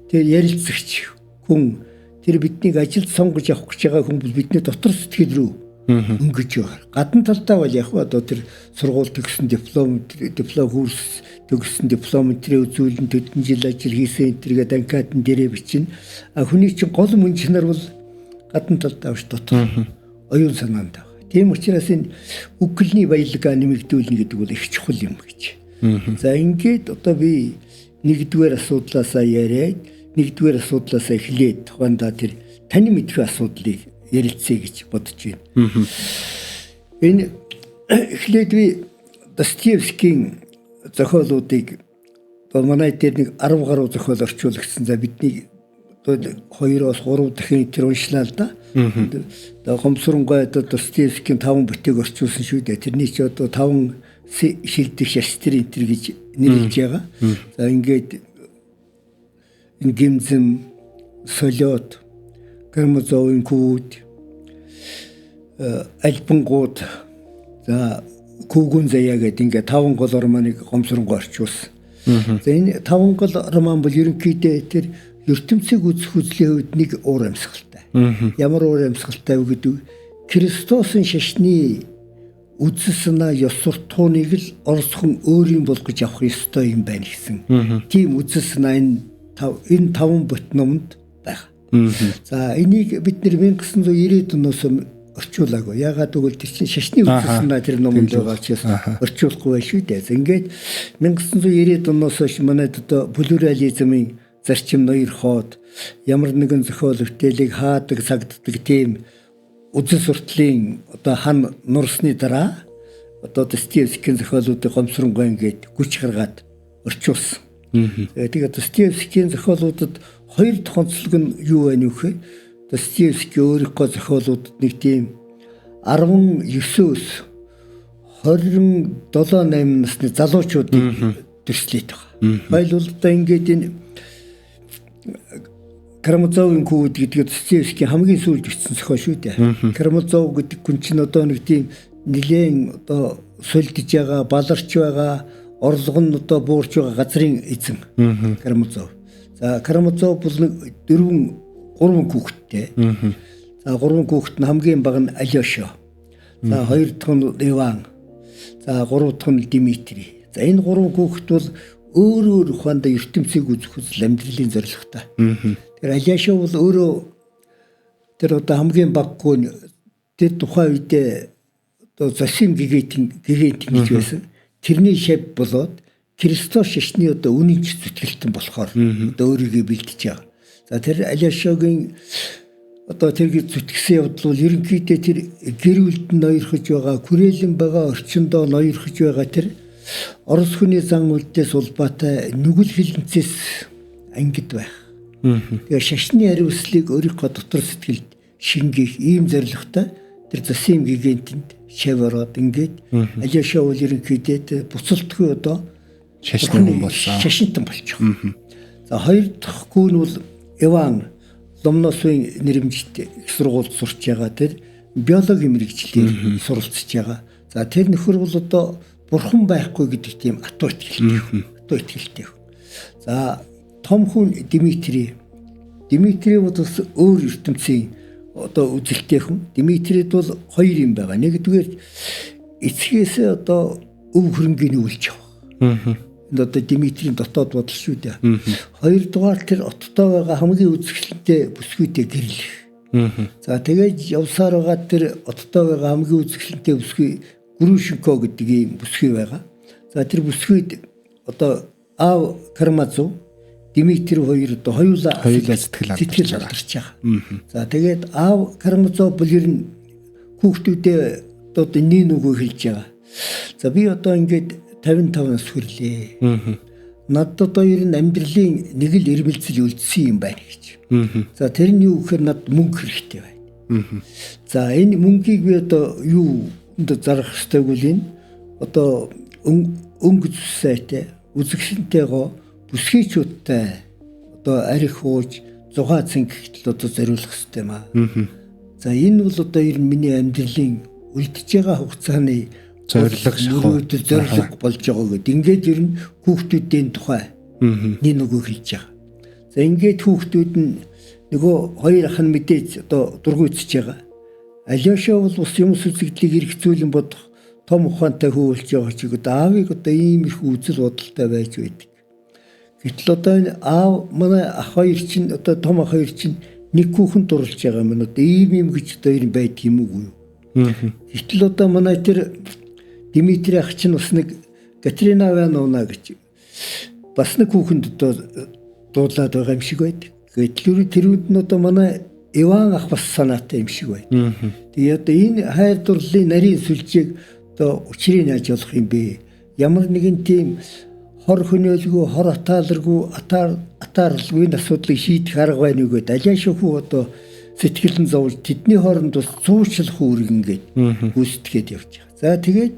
тэр ярилцагч хүн тэр биднийг ажилд сонгож авах гэж байгаа хүн бол бидний дотор сэтгэл рүү өнгөж байгаа. Гадна талдаа бол яг одоо тэр сургууль төгссөн диплом курс төгссөн диплом энтрээ үзүүлэн төдөн жил ажил хийсэн энтргээ данкаатан дээрээ бичнэ. А хүний чинь гол мөн чанар бол гадна талдаа биш дотор оюун санаанд байгаа. Тийм учраас энэ үгний баялагаа нэмэгдүүлнэ гэдэг бол их чухал юм гэж. За ингээд одоо би нэгдүгээр асуудлаасаа яриад нэгдүгээр асуудлаасаа эхлээд тухайдаа тэр таны мэдэх асуудлыг ярилцъя гэж бодож байна. Энэ эхлээд би Достоевскийн зохиолуудыг манай дээр нэг 10 гаруй зохиол орчуулагдсан. За бидний 2-оос 3 дахин тэр уншлаа л да. Одоо Гомсронгой одоо Достоевскийн 5 бүтээг орчуулсан шүү дээ. Тэрний чи одоо 5 шилдэг шастрын тэр гэж нэрлэж байгаа. За ингээд Гимзэм, Солиот, Кармазовын күүд, Альбангууд, за Күгүн заяа гэдэг ингээд 5 гол романыг Гомсронгой орчуулсан. За энэ 5 гол роман бол ерөнхийдөө тэр ертөнцийг үзэх үзлийн хувьд нэг уур амьсгалтай. Ямар уур амьсгалтай вэ гэдэг Христосын шашны үзэл санаа ёс суртахууныг л орос хүн өөрийн болгож авах ёстой юм байна гэсэн. Тийм үзэл санаа энэ 5 бот номонд байна. За энийг бид нэр 1990-ад оноос орчуулаагүй. Яагаад гэвэл тэр чинь шашны үзэл санаа тэр номонд байгаа учраас орчуулахгүй байх шүү дээ. За ингээд 1990-ад оноос хойш манайд одоо плюрализмын зарчим ноёр хоод ямар нэгэн зохиол бүтээлийг хаадаг сагддаг тийм үзэл суртлын одоо хан нурсны дараа одоо Достоевскийн зохиолуудыг Гомсронгой ингээд гүч гаргаад орчуулсан. Тэгээд Достоевскийн зохиолуудад хоёр дахь онцлог нь юу вэ нөхөө? Достоевский өөрийнхөө зохиолуудад нэг тийм 19-өөс 27-8 насны залуучуудыг төрслээд байгаа. Байлбал одоо ингээд энэ Карамазовын күүд гэдэг Достоевский хамгийн сүүлд бичсэн зохиол шүү дээ. Карамазов гэдэг хүн чинь одоо нэг тийм нэлээд одоо сулдж байгаа, баларч байгаа, орлого нь одоо буурч байгаа газрын эзэн Карамазов. За Карамазов бол нэг 3 хүүхэдтэй. За 3 хүүхэд нь хамгийн бага нь Алёша. За 2 дахь нь Иван. За 3 дахь нь Дмитрий. За энэ 3 хүүхэд бол өөр ухаандаа ертөнцийг үзэх үзэл амьдралын зорилготой. Тэр Алёша бол өөрөө тэр одоо хамгийн баггүй тэр тухайн үедээ одоо Зосим гигантин гэж байсан. Тэрний шав болоод Христос шашны одоо үнэнч зүтгэлтэн болохоор одоо өөрийгөө бэлдэж байгаа. За тэр Алёшагийн одоо тэр зүтгэсэн явдал бол ерөнхийдөө тэр гэр бүлд нь ноёрхож байгаа, хүрээлэн байгаа орчиндөө ноёрхож байгаа тэр Орос хүний зан үйлдээс улбаатай нүгэл хилэнцээс ангид байх. Тэгээ шашны хариуцлыг өөрийнхөө дотор сэтгэлд шингээх ийм зорилготой тэр Зосим гигантинд шав ороод ингээд Алёша бол ерөнхийдөө буцалтгүй одоо шашны болсон. Шашинтан болчих. За хоёр дахь хүн бол Иван Ломносовын нэрмжит их сургуульд сурч байгаа тэр биологи мэрэгчлэр суралцж байгаа. За тэр нөхөр бол одоо бурхан байхгүй гэдэг тийм атуу итгэлтэй. За том хүн Дмитрий бол бас өөр ертөнцийн одоо үзэлтэй хүн. Дмитрид бол хоёр юм байгаа. Нэгдүгээр эцгээс одоо өв хөрөнгөний үлж явах. Энэ одоо Дмитрийн дотоод бодол шүү дээ. Хоёрдугаар тэр оттоо байгаа хамгийн үзэсгэлэнтэй бүсгүйтэй гэрлэх. За тэгээд явсаар байгаа тэр оттоо байгаа хамгийн үзэсгэлэнтэй бүсгүй Грушенко гэдэг ийм бүсгүй байгаа. За тэр бүсгүйд одоо аав Карамазов Дмитрий хоёр одоо хоёулаа сэтгэл алдарч байгаа. За тэгээд аав Карамазов бол ер нь хүүхдүүдээ одоо нэг нүгөө хэлж байгаа. За би одоо ингээд 55 нас хүрлээ. Надад одоо ер нь амьдралын нэг л ирмэлцэл үлдсэн юм байна гэж. За тэр нь юу гэхээр надад мөнгө хэрэгтэй байна. За энэ мөнгийг би одоо юу зарах ёстой гэвэл энэ одоо өнгө зүсэйтэй үзэгшинтэйгоо бүсгийчүүдтэй одоо арх ууж зугаа цэнгэгтэл одоо зориулах ёстой юм аа. За энэ бол одоо ер нь миний амьдралын үлдэж байгаа хугацааны зорилго болж байгаа гэдэг. Ингээд ер нь хүүхдүүдийн тухай нэг нөгөө хэлж байгаа. За ингээд хүүхдүүд нь нөгөө хоёр ах нь мэдээж одоо дургуйцж байгаа. Алёша бол ус юм сүзэгдлийг хэрэгцүүлэн бодох том ухаантай хүү болж байгаа ч гэдэг. Аавыг одоо ийм их үзэл бодолтой байж байдаг. Гэтэл одоо энэ аав манай ах хоёр чинь одоо том ах хоёр чинь нэг хүүхэн дурлж байгаа юм. Одоо ийм гэж одоо ер нь байдаг юм уу? Гэтэл одоо манай тэр Дмитрий ах чинь бас нэг Катерина Ивановна гэж бас нэг хүүхэнд одоо дуулаад байгаа юм шиг байдаг. Гэтэл тэрүүд нь одоо манай Иван ах бас санаатай юм шиг байна. Тэгээ одоо энэ хайр дурлалын нарийн сүлжээг одоо учрыг яаж болох юм бэ? Ямар нэгэн тийм хор хөнөөлгүй, хор атааларгүй, атаарлгүй энэ асуудлыг шийдэх арга байна уу гэдэг. Алиашаа хүү одоо сэтгэлэн зовж тэдний хооронд бас зуучлах үүрэг ингээд гүйцэтгээд явж байгаа. За тэгээд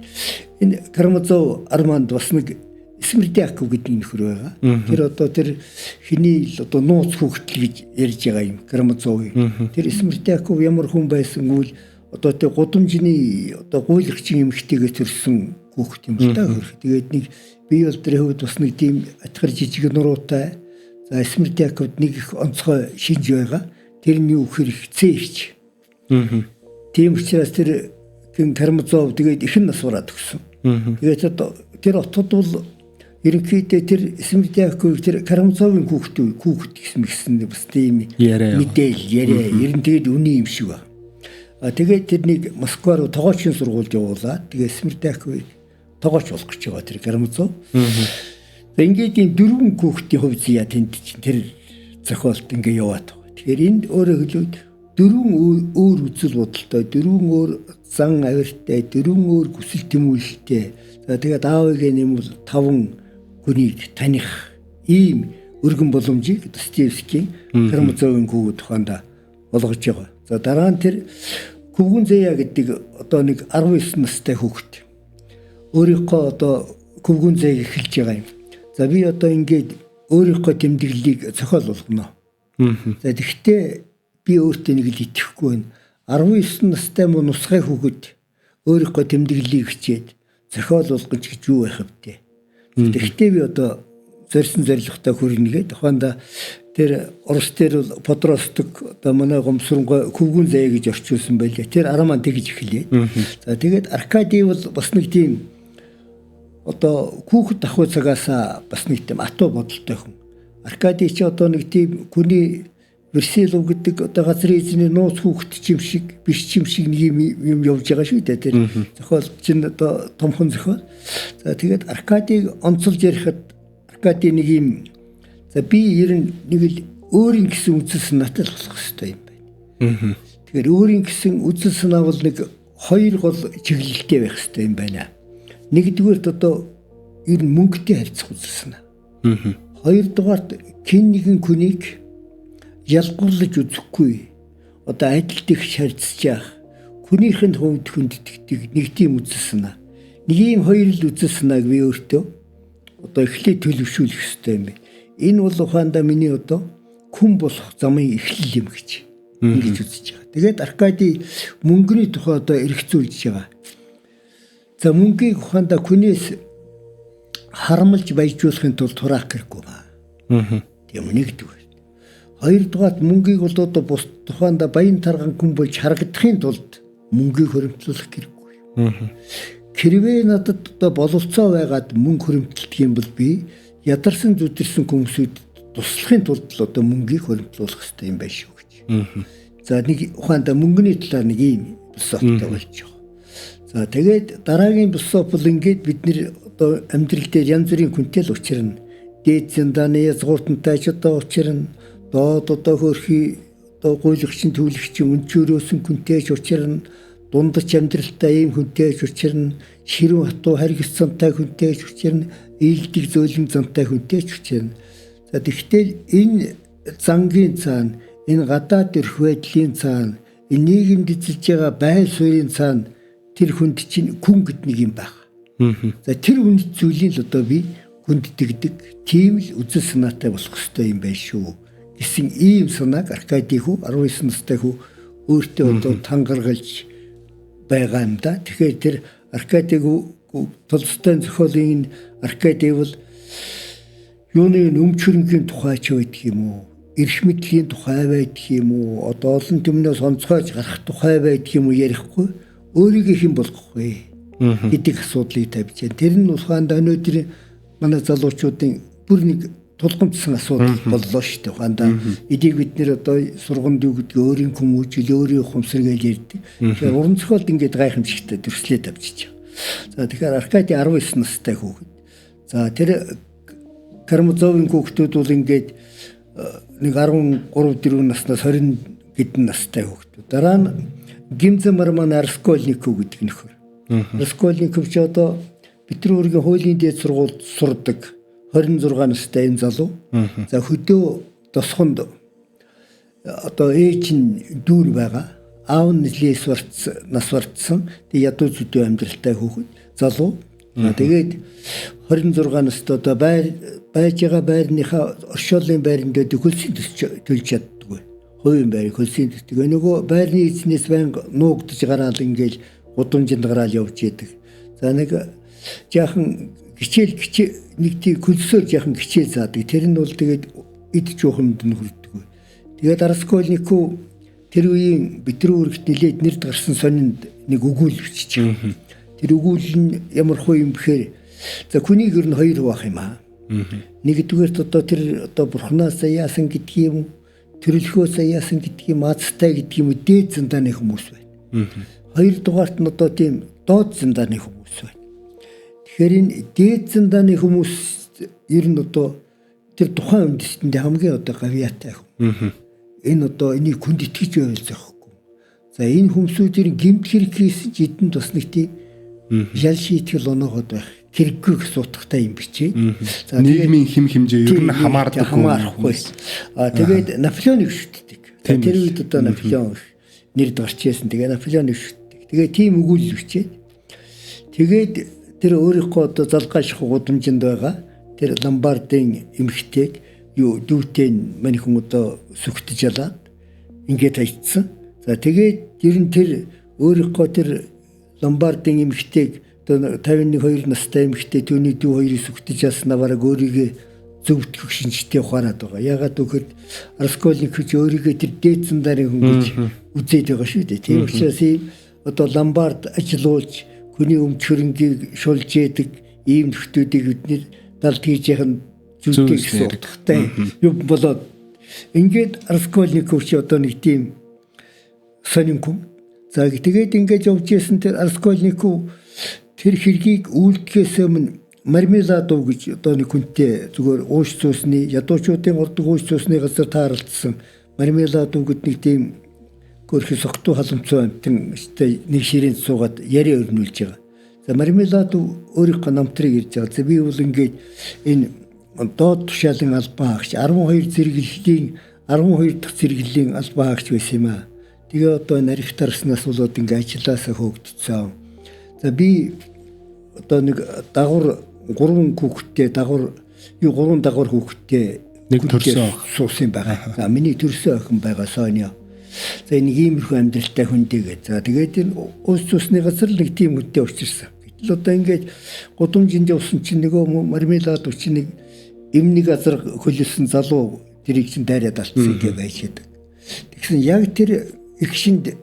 энэ Карамазов Арманд бас нэг Смирдяков гэдэг нөхөр байгаа. Тэр одоо тэр хиний л одоо нууц хүүхдэл гэж ярьж байгаа юм Карамазовын. Тэр Смирдяков ямар хүн байсан гэвэл одоо тэр гудамжны одоо гуйлагчийн эмэгтэйгээ төрсэн хүүхд юм л да. Тэгээд нэг би бол тэр хөвд бас нэг тийм атгар жижиг нуруутай. За Смирдяковд нэг их онцгой шинж байгаа. Тэр нь юу гэхээр их цээч. Тийм учраас тэр Карамазов тэгээд ихэн нас ураад өгсөн. Тэгээд тэр отод бол ерөнхийдөө тэр Смирдяков тэр Карамазовын хүүхэд гэсэн бас тийм мэдээлэл яриа ер нь тэгээд үний юм шиг байна. Тэгээд тэрнийг Москва руу тогоочийн сургуульд явуулаад тэгээд Смирдяковыг тогооч болох гэж байгаа тэр Карамазов. Ингээд энэ дөрвөн хүүхдийн хувьд яа тэнд чинь тэр зохиолт ингээ яваад байгаа. Тэгэхээр энд өөрөөр хэлбэл дөрвөн өөр үзэл бодолтой, дөрвөн өөр зан авиртай, дөрвөн өөр хүсэл тэмүүлэлтэй. За тэгээд аавыг нэмвэл 5 хүнийг таних ийм өргөн боломжийг Достоевскийн Карамазовын хүүг тухайд болгож байгаа. За дараа нь тэр Күвгүн Зэя гэдэг одоо нэг 19 настай хүүхэд өөрийнхөө одоо Күвгүн Зэяг эхэлж байгаа юм. За би одоо ингээд өөрийнхөө тэмдэглэлийг зохиол болгоно. За тэгвэл би өөртөө нэг л итгэхгүй байна. 19 настай мөн нусгай хүүхэд өөрийнхөө тэмдэглэлийг хичээд зохиол болгож гэж юу байх вэ? Тэгвэл би одоо зорьсон зорилготой хүрнэгээд тухайда тэр Орос дээр бол Подросток одоо манай гомсронгой Күвгүн Зэя гэж орчуулсан байлаа. Тэр Арамаа тэгж эхлэе. За тэгээд Аркадий бол бас нэг тийм одоо хүүхэд ахуй цагаас бас нэг тийм атуу бодолтой хүн. Аркадий ч одоо нэг тийм хүний Версилов гэдэг одоо газрын эзний нууц хүүхэд чим шиг биш чим шиг нэг юм явж байгаа шүү дээ. Тэр зохиол чинь одоо томхон зохиол. За тэгээд Аркадийг онцолж ярихад Аркадий нэг юм за би ер нь нэг л өөрийн гэсэн үзэл санаатай болох хэрэгтэй юм байна. Тэгэхээр өөрийн гэсэн үзэл санаа бол нэг хоёр гол чиглэлтэй байх хэрэгтэй юм байна. Нэгдүгээрт одоо ер нь мөнгөтэй харьцах үзэл санаа. Хоёрдугаарт хэн нэгэн хүнийг ялгуурлаж үзэхгүй одоо адил дэх харьцаж яах хүнийхэн хувьд хүндэтгдэг нэг тийм үзэл санаа. Нэг ийм хоёр л үзэл санааг би өөртөө одоо эхлээд төлөвшүүлэх хэрэгтэй юм байна. Энэ бол ухаандаа миний одоо хүн болох замын эхлэл юм гэж ингэж үзэж байгаа. Тэгээд Аркадий мөнгөний тухай одоо эргцүүлж байгаа. За мөнгийг ухаандаа хүнээс харамлж баяжуулахын тулд тураах хэрэггүй ба. Тийм нэгдүгээр. Хоёрдугаар мөнгийг бол одоо бус тухайда баян тарган хүн болж харагдахын тулд мөнгийг хөрөмтлөх хэрэггүй. Хэрвээ надад одоо боловцоо байгаад мөнгө хөрөмтлөх юм бол би ядарсан зүдэрсэн хүмүүсүүд туслахын тулд л одоо мөнгийг хөрөмтлөх хэрэгтэй юм байна шүү гэж. За нэг ухаандаа мөнгөний талаар нэг юм философитой болж байгаа. За тэгээд дараагийн философи бол ингээд бид нэр одоо амьдрал дээр янз бүрийн хүнтэй л учрна. Дээд зэндааны язгууртантай ч одоо учрна. Доод одоо хөрхи одоо гуйлагчин төвлөгчин өнчөөрөөсөн хүнтэй ч учрна. Дундач амьдралтай ийм хүнтэй ч учрна. Ширүүн хатуу харгис цантай хүнтэй ч учрна. Ийдэг зөөлөн зантай хүнтэй ч учрна. За тэгвэл энэ зангийн цаана, энэ гадаад өрх байдлын цаана, энэ нийгэмд эзэлж байгаа байр суурийн цаана тэр хүнд чинь хүн гэд нэг юм байна. За тэр үнд зүйлийг л одоо би хүнддэгдэг тийм л үзэл санаатай болох хэрэгтэй юм байна шүү гэсэн ийм санааг Аркадий хүү 19 настай хүү өөртөө одоо тангаргалж байгаа юм да. Тэгэхээр тэр Аркадий хүү Толстой зохиолын Аркадий бол юуны өмчөрөнгийн тухай ч байдаг юм уу? Эрх мэдлийн тухай байдаг юм уу? Одоо олон түмнээс онцгойж гарах тухай байдаг юм уу ярихгүй? Өөрийгөө хэн болгох вэ гэдэг асуудлыг тавьж байна. Тэр нь ухаандаа өнөөдөр манай залуучуудын бүр нэг тулгамдсан асуудал боллоо шүү дээ. Ухаандаа эдийг бид нэр одоо сургамд юу гэдэг өөрийн хүмүүжил, өөрийн ухамсарыг ярьдаг. Тэгэхээр уран зохиолд ингээд гайхамшигтай төрслөө тавьчих. За тэгэхээр Аркадий 19 настай хүүхэд. За тэр Карамазовын хүүхдүүд бол ингээд нэг 13-4 наснаас 20 хэдэн настай хүүхдүүд. Дараа нь Гимзамар маань Раскольников гэдэг нөхөр. Раскольников ч одоо Петербургийн хуулийн дээд сургуульд сурдаг 26 настай энэ залуу. За хөдөө тосгонд одоо ээж нь дүүр байгаа. Аав нь нас барцсан. Тэгээ ядуу зүдүү амьдралтай хүүхэд залуу. Тэгээд 26 настай одоо байж байгаа байрныхаа оршуулгын байранд хөлсийн төлж чаддаггүй. Хувийн байр хөлсийн төсдөг. Нөгөө байрны эзнээс байнга нуугдж гараал ингээл гудамжинд гараал явж идэг. За нэг жаахан гिचээл нэг тийм хөлсөөр жаахан гिचээл заадаг. Тэр нь бол тэгээд эд жоохомд нөхөрдөг. Тэгээд Раскольников тэр үеийн Петербургт нэлээд нэрд гарсан сонинд нэг өгүүл бичиж байгаа. Тэр өгүүл нь ямар хөө юм бэхээр за хүнийг ер нь хоёр хуваах юм аа. Нэгдүгээрт одоо тэр одоо бурхнаас яасан гэдэг юм, төрөлхөөс яасан гэдэг юм, азтай гэдэг юм дээд зэндааны хүмүүс байна. Хоёрдугаарт нь одоо тийм доод зэндааны хүмүүс байна. Тэгэхээр энэ дээд зэндааны хүмүүс ер нь одоо тэр тухайн үндэстэнд хамгийн одоо гавьяатай хүн. Энэ одоо энийг хүнд итгэж байвал зохихгүй. За энэ хүмүүсүүдийн гэмт хэрэг хийсэн ч эдэнд бас нэг тийм Ял шийтгэл оноогод байх хэрэггүй суудахтай юм бичээ. Нийгмийн хэм хэмжээ ер нь хамаарахгүй. Тэгээд Наполеоныг шүтдэг. Тэр үед одоо Наполеон нэр гарч ирсэн. Тэгээ Наполеоныг шүтдэг. Тэгээ тийм өгүүлэл бичээ. Тэгээд тэр өөрийнхөө одоо залгааших гудамжинд байгаа тэр Ломбардын эмэгтэйг юу дүүтэй мань хүн одоо сүгтэж ялаад ингээд хайцсан. За тэгээд ер нь тэр өөрийнхөө тэр Ломбардын эмэгтэйг одоо 51-2 настай эмэгтэй түүний дүү хоёрыг сүгтэж яснаа бараг өөрийгөө зөвдөх шинжтэй ухаарад байгаа. Ягаад гэвэл Раскольников өөрийгөө тэр дээдсэн дарын хүн гэж үзээд байгаа шүү дээ. Тийм учраас одоо Ломбард ажиллуулж хүний өмч хөрөнгийг шулж яадаг ийм нөхдүүдийг бидний далд хийж яах нь зүтгэх гэсэн утгатай юм болоод ингээд Раскольников ч одоо нэг тийм сонинкум. За тэгээд ингээд явж ирсэн тэр Раскольников тэр хэргийг үйлдэхээс өмнө Мармеладов гэж одоо нэг хүнтэй зүгээр ууш цусны ядуучуудын урдаг ууш цусны газар таарлцсан Мармеладов гэдэг нэг тийм гөрхи согтуу халамцсан амтэн нэг ширээнд суугаад яриа өрнүүлж байгаа. За Мармеладов өөрийнхөө намтрыг ирж байгаа. За би бол ингээд энэ доод тушаалын албан хаагч 12 зэрэглэлийн 12 дахь зэрэглэлийн албан хаагч байсан юм аа. Тэгээ одоо наригтарснаас болоод ингээд ажилласаа хөөгдсөн. За би одоо нэг дагвар 3 хүүхэдтэй дагвар 3 дагвар хүүхэдтэй нэг төрсөн суусан байгаа. За миний төрсөн охин байгаа Соня. За нэг иймэрхүү амьдралтай хүнтэйгээ. За тэгээд энэ уус цусны газар нэг тийм хүнтэй учирсан. Гэтэл одоо ингээд гудамжинд явсан чинь нөгөө Мармелад чинь нэг эмний газар хөлсөн залуу тэрийг чинь дайраад алдсан гэж байшаад. Тэгсэн яг тэр их шинд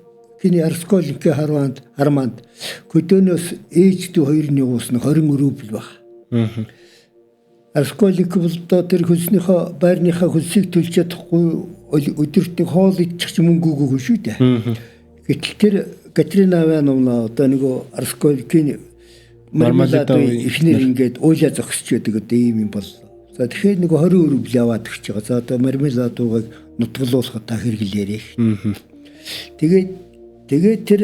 хиний Раскольников харманд хөдөөнөөс ээж дүү хоёрын уусна 20 рубль баг. Раскольников одоо тэр хөлснийхөө байрныхаа хөлсийг төлж чадахгүй өдөрт нэг хоол идчих ч мөнгө өгөөгүй шүү дээ. Гэтэл тэр Катрина Ивановна одоо нөгөө Раскольниковын Мармеладовын эхнэр ингээд уулаа зогсч байдаг одоо ийм юм боллоо. За тэгэхээр нэг 20 рубль яваад өгч байгаа. За одоо Мармеладовыг нутгалуулахад та хэрэглээрэй. Тэгээд тэр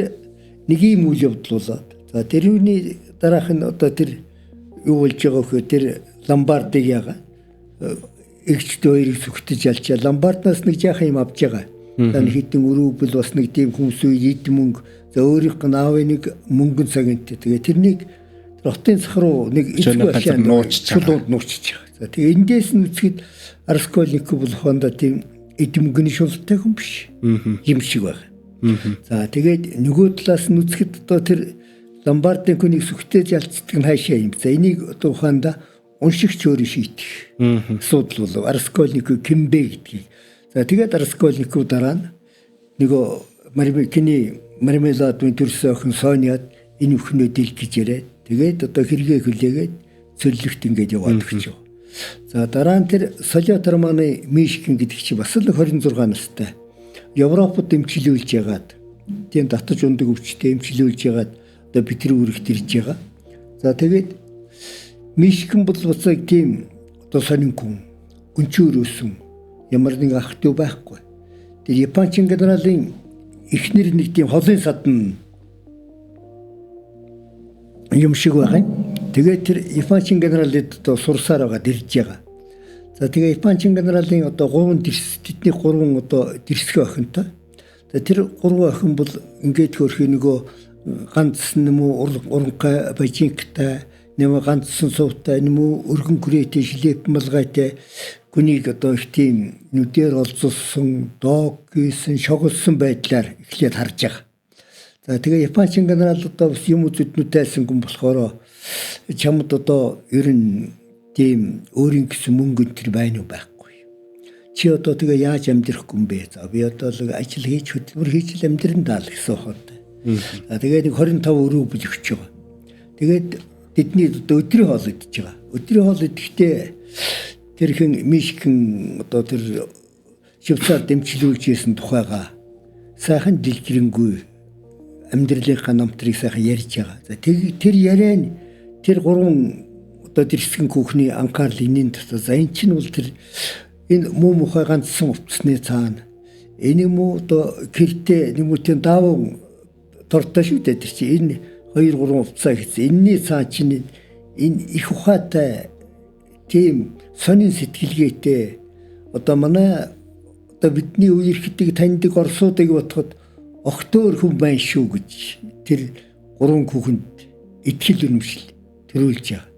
нэг ийм үйл явдал болоод. За тэрүүний дараах нь одоо тэр юу болж байгаа вөхөө тэр Ломбардыг яага эгчтэй хоёрыг сүгтэж ялчаа. Ломбарднаас нэг жаахан юм авч байгаа. За нэг хитэн рубль бас нэг тийм хүмүүсүй эд мөнгө. За өөрийнх нь аавын нэг мөнгөн цагэнтэй. Тэгээ тэрнийг хотын цах руу нэг эцэг нуучж байгаа. За тэгээ эндээс нь үзэхэд Раскольников бол хондоо тийм эд мөнгөний шулттай хүн биш. Юм шиг байна. За тэгээд нөгөө талаас нь үзэхэд одоо тэр Ломбардын хүнийг сүгтээж ялцдаг нь хаашаа юм. За энийг одоо ухаанда уншигч өөрөө шийдэх асуудал болов. Раскольников кимбэ гэдгийг. За тэгээд Раскольников дараа нь нөгөө Мармеладовын төрсөн охин Сониад энэ өхнөө дэл гэж яриад тэгээд одоо хэрэгээ хүлээгээд цөллөгт ингээд яваад өгч байгаа. За дараа нь тэр Солиотарманы Мишкин гэдэг чинь бас л 26 настай. Европод эмчилүүлж ягаад тийм татаж ундаг өвчтэй эмчилүүлж ягаад одоо битэр үрэгт ирж байгаа. За тэгээд Мишкин бол буцааг тийм одоо сонинкун өнчөр өсөн ямар нэг ах トゥ байхгүй. Тэр Японы генералын эхнэр нэг тийм холын садан юм шиг байгаа. Тэгээд тэр Японы генералд одоо сурсаар байгаа дэрж байгаа. За тэгээ Японы генералын одоо 3 тэдний 3 одоо дэрсгэн охинтой. За тэр 3 охин бол ингээд хөрхий нөгөө ганц нэмүү уранхай бажинктай нэмээ ганцсан сувтай нэмүү өргөн хүрээтэй шлеп малгайтай хүнийг одоо их тийм нүдээр олзулсан дог хийсэн шоголсон байдлаар эхлээд харж байгаа. За тэгээ Японы генерал одоо бас юм үзэднүүдтэйсэн хүн болохоор чамд одоо ер нь тийм өөрийн гэсэн мөнгө төр байна уу байхгүй. Чи одоо тэгээ яаж амьдрах юм бэ? За би одоо л ажил хийж хөдөлмөр хийж л амьдрандаа л гэсэн хот. За тэгээ нэг 25 рубль өгч байгаа. Тэгээд тэдний одоо өдрийн хоол идж байгаа. Өдрийн хоол идэхдээ тэр хэн Мишкин одоо тэр Швейцарт дэмжлүүлж ирсэн тухайга сайхан дэлгэрэнгүй амьдралынхаа намтрыг сайхан ярьж байгаа. За тэр яриа нь тэр 3 одоо дэрсгэн хүүхний анхаарал энийн татаа. За эн чинь бол тэр энэ муу мухай ганцсан утасны цаана энэ муу одоо гэртээ нэмүтэн даавуу тортой шүү дээ. Тэр чинь энэ 2-3 хувцас хийсэн. Энэний цаан чинь энэ их ухаатай тийм сонин сэтгэлгээтэй одоо манай одоо бидний үеэрхдэг таньдаг орсуудыг бодоход огтөөр хүн байна шүү гэж тэр 3 хүүхэнд итгэл үнэмшил төрүүлж байгаа.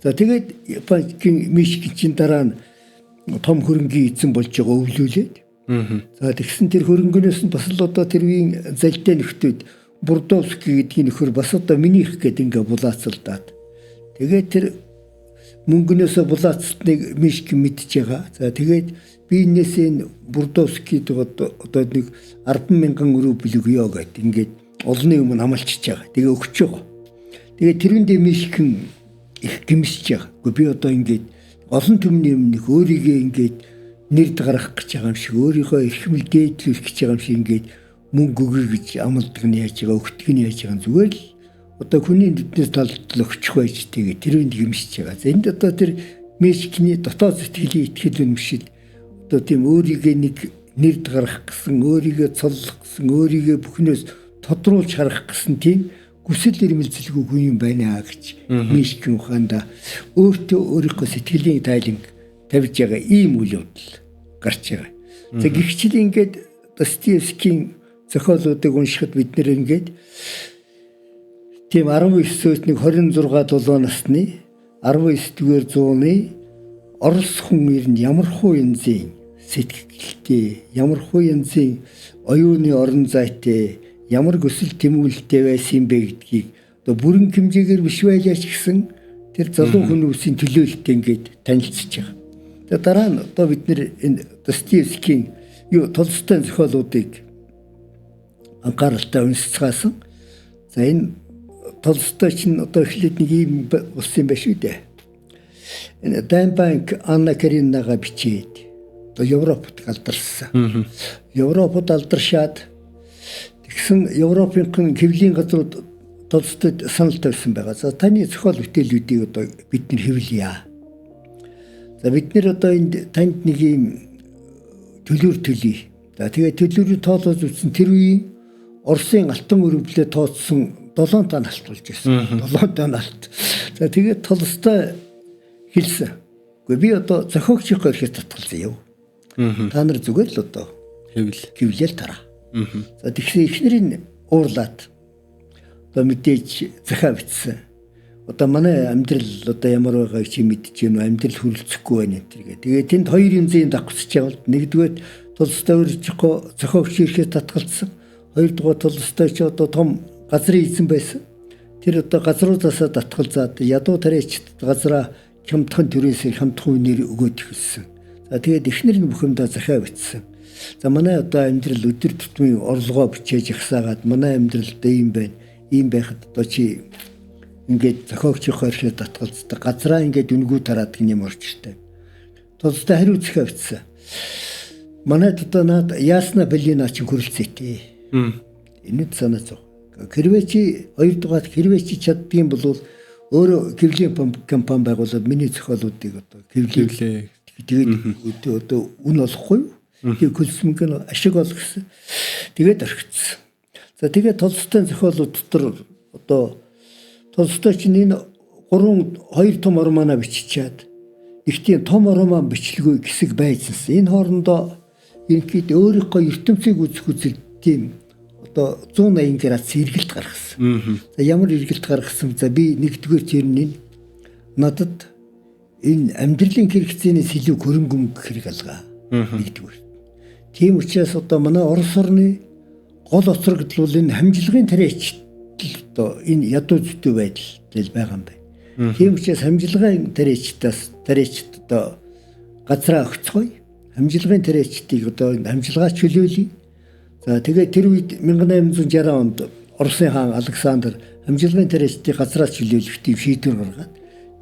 За тэгээд Японы Мишкин чинь дараа нь том хөрөнгийн эзэн болж байгаа өвлүүлээд. За тэгсэн тэр хөрөнгөнөөс нь бас л одоо тэр үеийн залтай нөхдүүд Бурдовский гэдгийг нөхөр бас одоо минийх гэдэг ингээ булаацалдаад. Тэгээд тэр мөнгөнөөсөө булаацалтныг Мишкин мэдж байгаа. За тэгээд би энэс энэ Бурдовскийд одоо нэг 10,000 рубль өгье гэдэг ингээд олонний өмнө хамалчиж байгаа. Тэгээ өгч байгаа. Тэгээ тэрүүндээ Мишкин их гимсэж байгаа. Гэхдээ би одоо ингээд олон түмний өмнөх өөрийгөө ингээд нэрд гаргах гэж байгаа юм шиг, өөрийнхөө эрхмэл дээдлүүлэх гэж байгаа юм шиг ингээд мөнгө өгье гэж амлдаг нь яаж байгаа, өгдөг нь яаж байгаа зүгээр л одоо хүний нүднээс талд өгчих байж тэгээ тэрүүнд гимсэж байгаа. За энд одоо тэр Мишкиний дотоод сэтгэлийн итгэл үнэмшил одоо тийм өөрийгөө нэг нэрд гаргах гэсэн, өөрийгөө цоллох гэсэн, өөрийгөө бүхнээс тодруулж харах гэсэн тийм хүсэл эрмэлзэлгүй хүн юм байна гэж Мишкин ухаанда өөртөө өөрийнхөө сэтгэлийн тайланг тавьж байгаа ийм үйл явдал гарч байгаа. За гихчил ингээд Достоевскийн зохиолуудыг уншихад бид нэр ингээд тийм 19-өөс 26-7 насны 19-р зууны Орос хүн ирнэ ямар хуу янзын сэтгэлтэй, ямар хуу янзын оюуны орон зайтай, ямар göсөл тэмүүлэлтэй байсан бэ гэдгийг одоо бүрэн хэмжээгээр биш байлаач гэсэн тэр залуу хүмүүсийн төлөөлөлтөд ингээд танилцж байгаа. За дараа нь одоо бид нэр энэ Достоевскийн Толстой зохиолуудыг анхааралтай уншицгаасан. За энэ Толстой чинь одоо эхлээд нэг юм болсон байх шүү дээ. Энэ Даймбанк Анна Карининага бичээд одоо Европод алдарсан. Европод алдаршаад тэгсэн Европын хэвлийн газрууд Толстойд санал тавьсан байгаа. За таны зохиол бүтээлүүдийг одоо бид нэр хэвлэе. За бид нэр одоо энд танд нэг юм төлөөр төлье. За тэгээ төлөөрийг тоолож үзсэн тэр үеийн Оросын алтан өрөвлөө тооцсон 7 тонн алт болж байсан. 7 тонн алт. За тэгээд Толстой хэлсэн. Гэхдээ би одоо зохиогчийн ихээр татгалзъя юу. Та нар зүгээр л одоо хэвлээл тараа. За тэгэхээр эхнэрийн уурлаад одоо мэдээж захаа бичсэн. Одоо манай амьдрал одоо ямар байгааг чи мэдж гэнэ, амьдрал хүрлцэхгүй байна гэдэг. Тэгээ тэнд хоёр янзын давхцж байгаа бол нэгдүгээр Толстой өөрийнхөө зохиогчийн ихээр татгалзсан. Хоёрдугаар Толстой ч одоо том газрын эзэн байсан. Тэр одоо газруудаасаа татгалзаад ядуу тариачд газраа хямдхан төрөөсөө хямдхан үнээр өгөөд ихэлсэн. За тэгээд эхнэр нь бүхэндээ захаа бичсэн. За манай одоо амьдрал өдөр тутмын орлогоо бичээж ихсаагаад манай амьдралд ийм байна. Ийм байхад одоо чи ингээд зохиогчийн ихээр татгалздаг газраа ингээд үнгүү тараад гин юм орчтой. Толстой хариу захаа бичсэн. Манайд одоо наад яасна Беллина ч хөрөлцөөтэй. Энэ санаа зов. Хэрвээ чи хоёрдугаар хэрвээ чи чаддгийн бол өөрөө хэвлэлийн компани байгуулад миний зохиолуудыг одоо хэвлээ. Тэгээд одоо үн олохгүй юу? Тэгээд хөлсмөнг нь ашиг олох гэсэн. Тэгээд орхицсан. За тэгээд Толстой зохиолууд дотор одоо Толстой чинь энэ 2 том романа биччихээд нэгтийн том роман бичлэгүй хэсэг байцсан. Энэ хоорондоо ерөнхийд өөрийнхөө ертөнцийг үзэх үзэл тийм одоо 180 градус эргэлт гаргасан. За ямар эргэлт гаргасан? За би нэгдүгээр тэрний надад энэ амьдралын хэрэгцээнээс илүү хөрөнгө мөнгө хэрэг алгаа. Нэгдүгээр. Тийм учраас одоо манай Орос орны гол оцрогдол бол энэ хамжлагын тариач одоо энэ ядуу зүйтэй байдал байгаа юм байна. Тийм учраас хамжлагын тариачд одоо газраа өгцгоё. Хамжлагын тариачдыг одоо хамжлагаа чөлөөлье. За тэгээд тэр үед 1860 онд Оросын хаан Александр хамжлагын тариачдыг газраа чөлөөлөх тийм шийдвэр гаргаад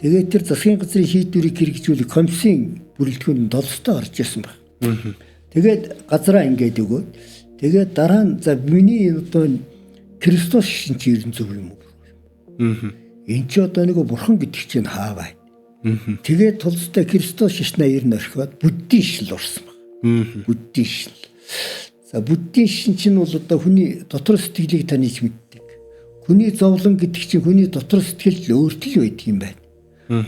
тэгээд тэр засгийн газрын шийдвэрийг хэрэгжүүлэх комиссийн бүрэлдэхүүнд Толстой орж ирсэн байна. Тэгээд газраа ингээд өгөөд тэгээд дараа нь за миний одоо Христос шин чи ерэн зөв юм уу? Энд ч одоо нэг бурхан гэдэг чинь хаа бай. Тэгээд Толстой Христос шишнаа ерэн орхиод буддийн шил орсон байна. Буддийн шил. За буддийн шин чинь бол одоо хүний дотор сэтгэлийг таних мэддэг. хүний зовлон гэдэг чинь хүний дотор сэтгэл өөртөл байдаг юм байна.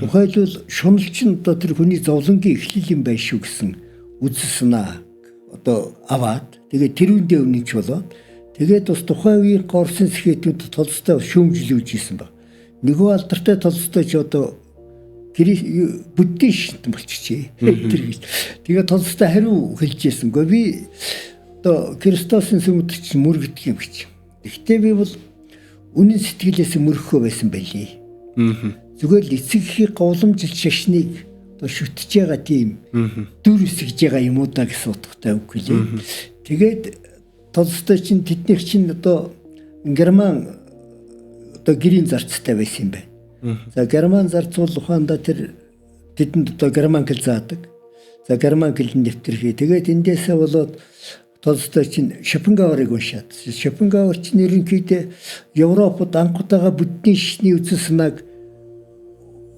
Тухайлбал шуналч нь одоо тэр хүний зовлонгийн эхлэл юм байна шүү гэсэн үзэл санаа одоо аваад тэгээд тэр үндэ өмнөж болоод тэгээд бас тухайн үеийн Орсын сэхэтүүд Толстой шүүмжлүүлж ийсэн баг. Нөгөө алдартай Толстой ч одоо буддист болчихжээ. Тэгээд Толстой хариу хэлжсэн. Би одоо Христосын сүмд чинь мөрөгдөх юм гэж. Гэхдээ би бол үнэн сэтгэлээс мөрөхгүй байсан байлээ. Зүгээр л эцэг эхийн говламжил шашныг одоо шүтж байгаа тийм дүр үсгэж байгаа юм уу да гэсэн утгатай үг хэлээ. Тэгээд Толстой чинь тэднийх чинь одоо герман одоо гэрийн зарцтай байсан юм байна. За герман зарц бол ухаанда тэр тэдэнд одоо герман хэл заадаг. За герман хэлний нэвтрхий. Тэгээд эндээсээ болоод Толстой чинь Шопенгауэрыг уншаад. Шопенгауэр чинь ерөнхийдөө Европод анхудаага буддийн шишний үзэл санааг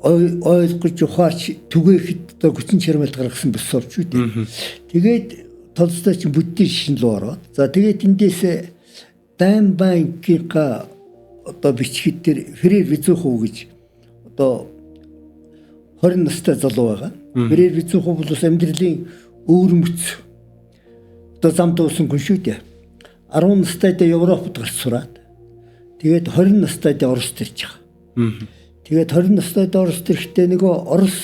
ойлгож ухаарч түгээхэд одоо хүчин чармайлт гаргасан босовч үү. Тэгээд Толстой чинь буддийн шишин рүү ороод. За тэгээд эндээсээ Дайн банкийнхаа одоо бичгэд тэр Фрер Визухов гэж одоо 20 настай залуу байгаа. Фрер Визухов бол амьдралын өөрмөц одоо зам дуусан хүн шүү дээ. 10 настайдаа Европод гарч сураад тэгээд 20 настайдаа Оросд ирж байгаа. Тэгээд 20 настайдаа Оросд ирэхдээ нөгөө Орос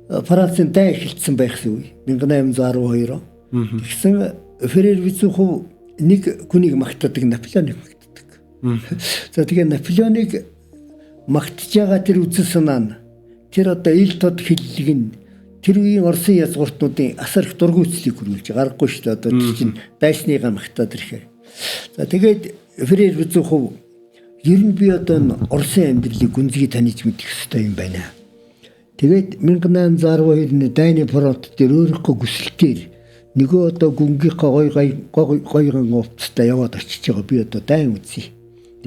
Францын дай эхэлсэн байх үе 1812. Тэгсэн Фрер Визухов нэг хүнийг магтадаг, Наполеоныг магтадаг. За тэгээд Наполеоныг магтж байгаа тэр үзэл санаа нь тэр одоо ил тод хиллэг нь тэр үеийн Оросын язгууртнуудын асар их дургүйцлийг хүрүүлж гаргагүй шүү дээ. Одоо чинь дайсныгаа магтаад ирэхээр. За тэгээд Фрер Визухов ер нь би одоо Оросын амьдралыг гүнзгий таних мэдэх хэрэгтэй юм байна. Тэгээд 1812-ны Дайны фронт дээр өөрийнхөө хүсэлтээр нөгөө одоо гүнгийнхаа гойгон уфцтай яваад очиж байгаа. Би одоо Дайн үзье.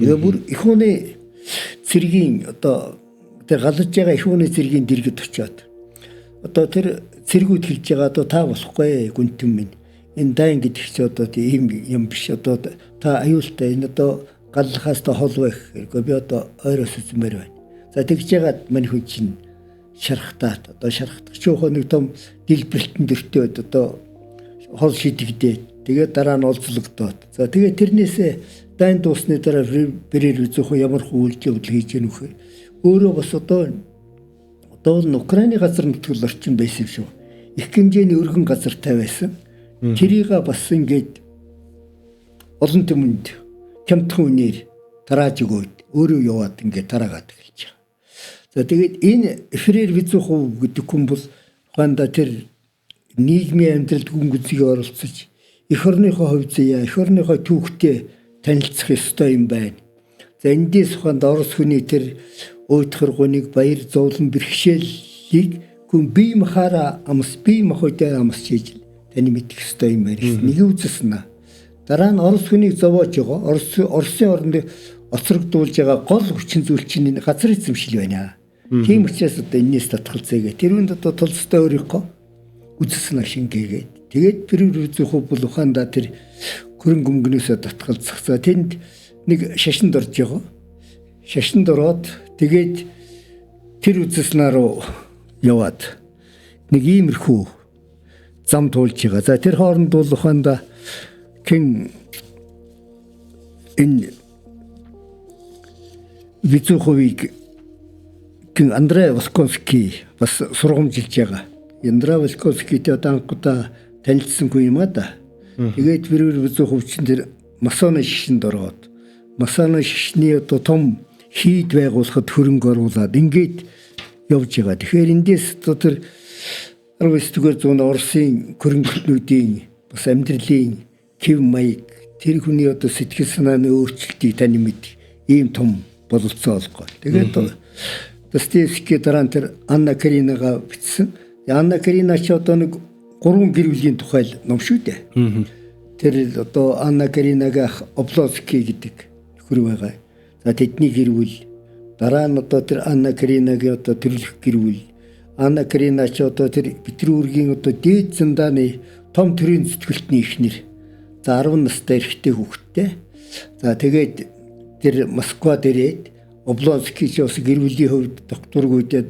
Тэгээ бүр их хүний цэргийн одоо тэр галж байгаа их хүний цэргийн дэргэд очиод одоо тэр цэргүүд хэлж байгаа одоо та болохгүй гүнтэн минь. Энэ Дайн гэдэг чи одоо тийм юм биш. Одоо та аюултай энэ одоо галлахаас та хол байх. Би одоо ойроос үзмээр байна. За тэгж яагаад мань хүн чинь шархтаад одоо шархтах ч өөхөө нэг том дэлбэрэлтэн дөртөөд одоо хол шидэгдээ. Тэгээд дараа нь олзлогдоод. За тэгээд тэрнээсээ Дайн дуусны дараа Фрер Визухов ямар үйлдэл хийж гэнэ вөхөр. Өөрөө бас одоо Украины газар нутгал орчин байсан шүү. Их хэмжээний өргөн газартай байсан. Тэрийг бас ингээд олон түмэнд хямдхан үнээр тарааж өгөөд өөрөө яваад ингээд тараагаад эхэлж байгаа. За тэгээд энэ Фрер Визухов гэдэг хүн бол ханда тэр нийгмийн амьдралд гүн гүнзгий оролцож эх орныхоо хувь заяа, эх орныхоо түүхтэй танилцах ёстой юм байна. За эндээс ухаанд Орос хүний тэр уйтхаргуныг баяр зовлон бэрхшээлийг гүн бие махаараа амс бие махбодоо амс хийж тань мэдэх ёстой юм байна. Нэг үзэснэ. Дараа нь Орос хүнийг зовоож байгаа. Оросын оронд оцрогдуулж байгаа гол хүчин зүйл чинь газар эзэмшил байна. Тийм учраас одоо энэс татгалзээгээ. Тэр үнд одоо Толстой өөрийнхөө үзэснэ шингээгээд. Тэгээд Фрер Визухов бол ухаандаа тэр хөрөнгө мөнгнөөсөө татгалзах. За тэнд нэг шашинд орж байгаа. Шашинд ороод тэгээд тэр үзэснаа руу яваад нэг иймэрхүү зам туулж байгаа. За тэр хооронд бол ухаандаа хэн энэ Визуховыг хэн Андрей Волконский бас сургамжилж байгаа. Андрей Волконскийтэй анхудаа танилцсангүй юм а да. Тэгээд Фрер Визухов чинь тэр масоны шишинд ороод масоны шишний одоо том хийд байгуулахад хөрөнгө оруулаад ингээд явж байгаа. Тэгэхээр эндээс одоо тэр 19-р зууны Оросын хөрөнгөлтнүүдийн бас амьдралын хэв маяг тэр хүний одоо сэтгэл санааны өөрчлөлтийг тань мэд ийм том бололцоо олгоо. Тэгээд Достоевский дараа нь тэр Анна Каринага бичсэн. Анна Карина ч одоо нэг 3 гэр бүлийн тухай ном шүү дээ. Тэр одоо Анна Каринага Облоцкий гэдэг хөр байгаа. За тэдний гэр бүл дараа нь одоо тэр Анна Каринагийн одоо төрлөх гэр бүл. Анна Карина ч одоо тэр Петербургийн одоо дээд зандааны том төрийн зүтгэлтний эхнэр. За 10 настай эрэгтэй хүүхэдтэй. За тэгээд тэр Москвад ирээд Облонский ч бас гэр бүлийн хувьд докторгүйдээ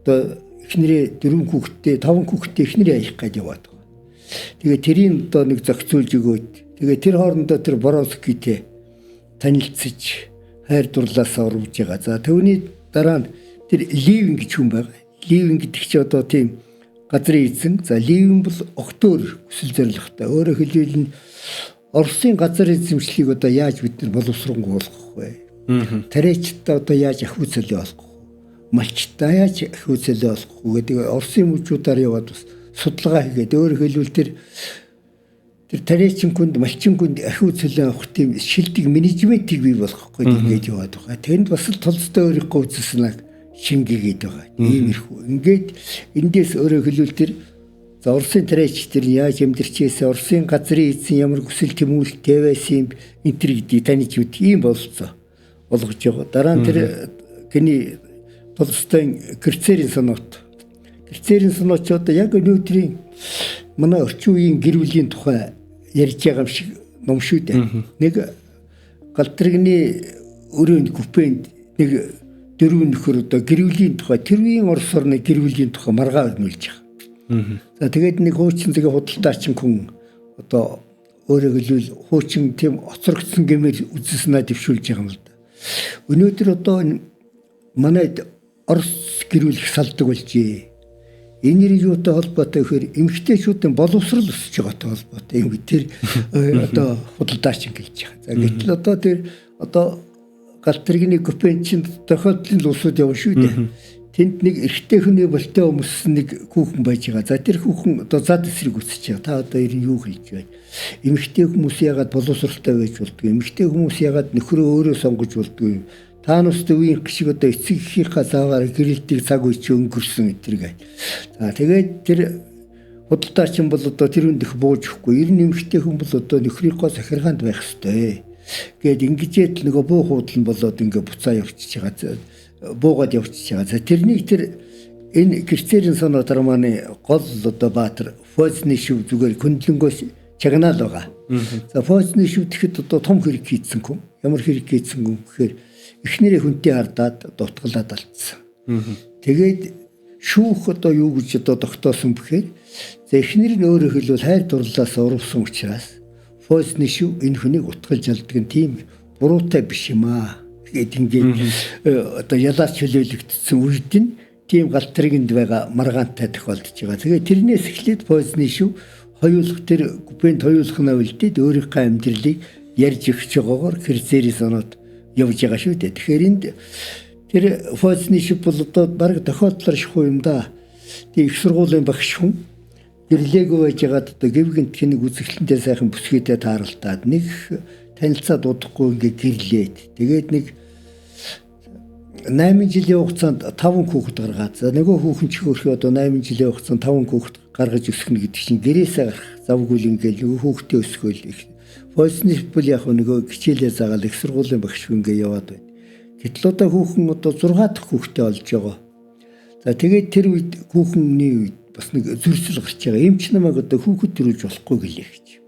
одоо эхнэрээ 5 хүүхэдтэй эхнэрээ аялах гэж яваад байгаа. Тэгээ тэрийг одоо нэг зохицуулж өгөөд тэгээ тэр хоорондоо тэр Боровскийтэй танилцж хайр дурлаасаа орвж байгаа. За түүний дараа нь тэр Ливин гэж хүн байгаа. Ливин гэдэг чи одоо тийм газрын эзэн. За Ливин бол огтөр хүсэл зоригтой. Өөрөөр хэлбэл Оросын газар эзэмшлийг одоо яаж бид нар боловсронгуулах вэ? Тариачтай одоо яаж ахуй цөлөө олох вэ? Малчтай яаж ахуй цөлөө олох вэ гэдэг Оросын мужуудаар яваад бас судалгаа хийгээд өөрөөр хэлбэл тэр тариачин хүнд малчин хүнд ахуй цөлөө авах тийм шилдэг менежментийг бий болгохгүй ингэж яваад байгаа. Тэнд бас л Толстой өөрийнхөө үзэсгэлэнг шингээгээд байгаа. Иймэрхүү. Ингээд эндээс өөрөөр хэлбэл тэр Оросын тариач тэр яаж амьдэрчээсээ Оросын газрын эзэн ямар хүсэл тэмүүлэлтэй байсан энэ төр гэдгийг таньж үт ийм болцоо болгож байгаа. Дараа нь тэр гүний Толстой Герцерийн сонот. Герцерийн сонот ч одоо яг өнөөдрийн манай орчин үеийн гэр бүлийн тухай ярьж байгаа юм шиг ном шүү дээ. Нэг галтрагны өрөөнд купенд нэг 4 нөхөр одоо гэр бүлийн тухай тэр үеийн Орос орны гэр бүлийн тухай маргаа өгнүүлж байгаа. За тэгээд нэг хуучин тэгээ худалдаачин хүн одоо өөрөөр хэлбэл хуучин тийм оцрогдсон гэмээр үзэснаа дэвшүүлж байгаа юм л да. Өнөөдөр одоо манайд Орос гэрүүлэх салдаг болжээ. Энэ юутай холбоотой гэхээр эмэгтэйчүүдийн боловсрол өсөж байгаатай холбоотой юм тэр одоо худалдаачин гэлж байгаа. За гэтэл одоо тэр одоо галтрагны купенчин тохиолдлын улсууд явна шүү дээ. Тэнд нэг эрэгтэй хүний болтой өмссөн нэг хүүхэн байж байгаа. За тэр хүүхэн одоо зад эсрэг үсэж байгаа. Та одоо ер нь юу хэлж байна? Эмэгтэй хүмүүс яагаад боловсролтой байж болдгоо? Эмэгтэй хүмүүс яагаад нөхрөө өөрөө сонгож болдгоо юм? Та нарт үеийн гişиг одоо эцэг эхийнхээ цаагаар гэрэлтийг цаг үе чи өнгөрсөн эдэргээ. За тэгээд тэр худалдаачин бол одоо тэр үндх бууж өгөхгүй. Ер нь эмэгтэй хүн бол одоо нөхрийнхөө захиргаанд байх ёстой. Гээд ингэжээд нөгөө буу хуудлан болоод ингээ буцаа явчихж байгаа. Буугаад явчихж байгаа. За тэрнийг тэр энэ Герцерийн сонотор маань гол одоо баатар Фозны шив зүгээр хөндлөнгөөс чагнаал байгаа. За Фозны шив тэгэхэд одоо том хэрэг хийцэн хүн. Ямар хэрэг хийцэн хүн гэхээр эхнэрээ хүнтэй хардаад дутгалаад алдсан. Тэгээд шүүх одоо юу гэж одоо тогтоосон бэхээр за эхнэр нь өөрөөр хэлбэл хайр дурлалаас урвсан учраас Фозны шив энэ хүнийг утгалж алддаг нь тийм буруутай биш юм аа. Гэт ингээд одоо ялаач хөлөөлөгдсөн үед нь тийм галтрагнд байгаа маргаантай тохиолдож байгаа. Тэгээ тэрнээс эхлээд Фозны шив хоёулах тэр купенд хоёулах нь үлдээд өөрийнхөө амьдралыг ярьж өгч байгаагаар Герцерийн сонот явж байгаа шүү дээ. Тэгэхээр энд тэр Фозны шив бол одоо баг тохиолдлоор шахуу юм да. Тэгээ их сургуулийн багш хүн гэрлээгүй байж байгаад одоо гэвгэнт хэнийг үзэсгэлэнтэй сайхан бүсгүйтэй тааралтаад нэг танилцаад удахгүй ингээ гэрлээд тэгээд нэг 8 жилийн хугацаанд 5 хүүхэд гаргаад за нөгөө хүүхэн ч хөрхөө одоо 8 жилийн хугацаанд 5 хүүхэд гаргаж өсгөнө гэдэг чинь гэрээсээ гарах завгүй ингээл нөгөө хүүхдээ өсгөөл их Фозны бол яг нөгөө хичээлээ заагаал их сургуулийн багш ингээ яваад байна. Гэтэл одоо хүүхэн одоо 6 дахь хүүхдээ олж байгаа. За тэгээд тэр үед хүүхний үед бас нэг зөрчил гарч байгаа. Эмч намайг одоо хүүхэд төрүүлж болохгүй гэлээ гэж.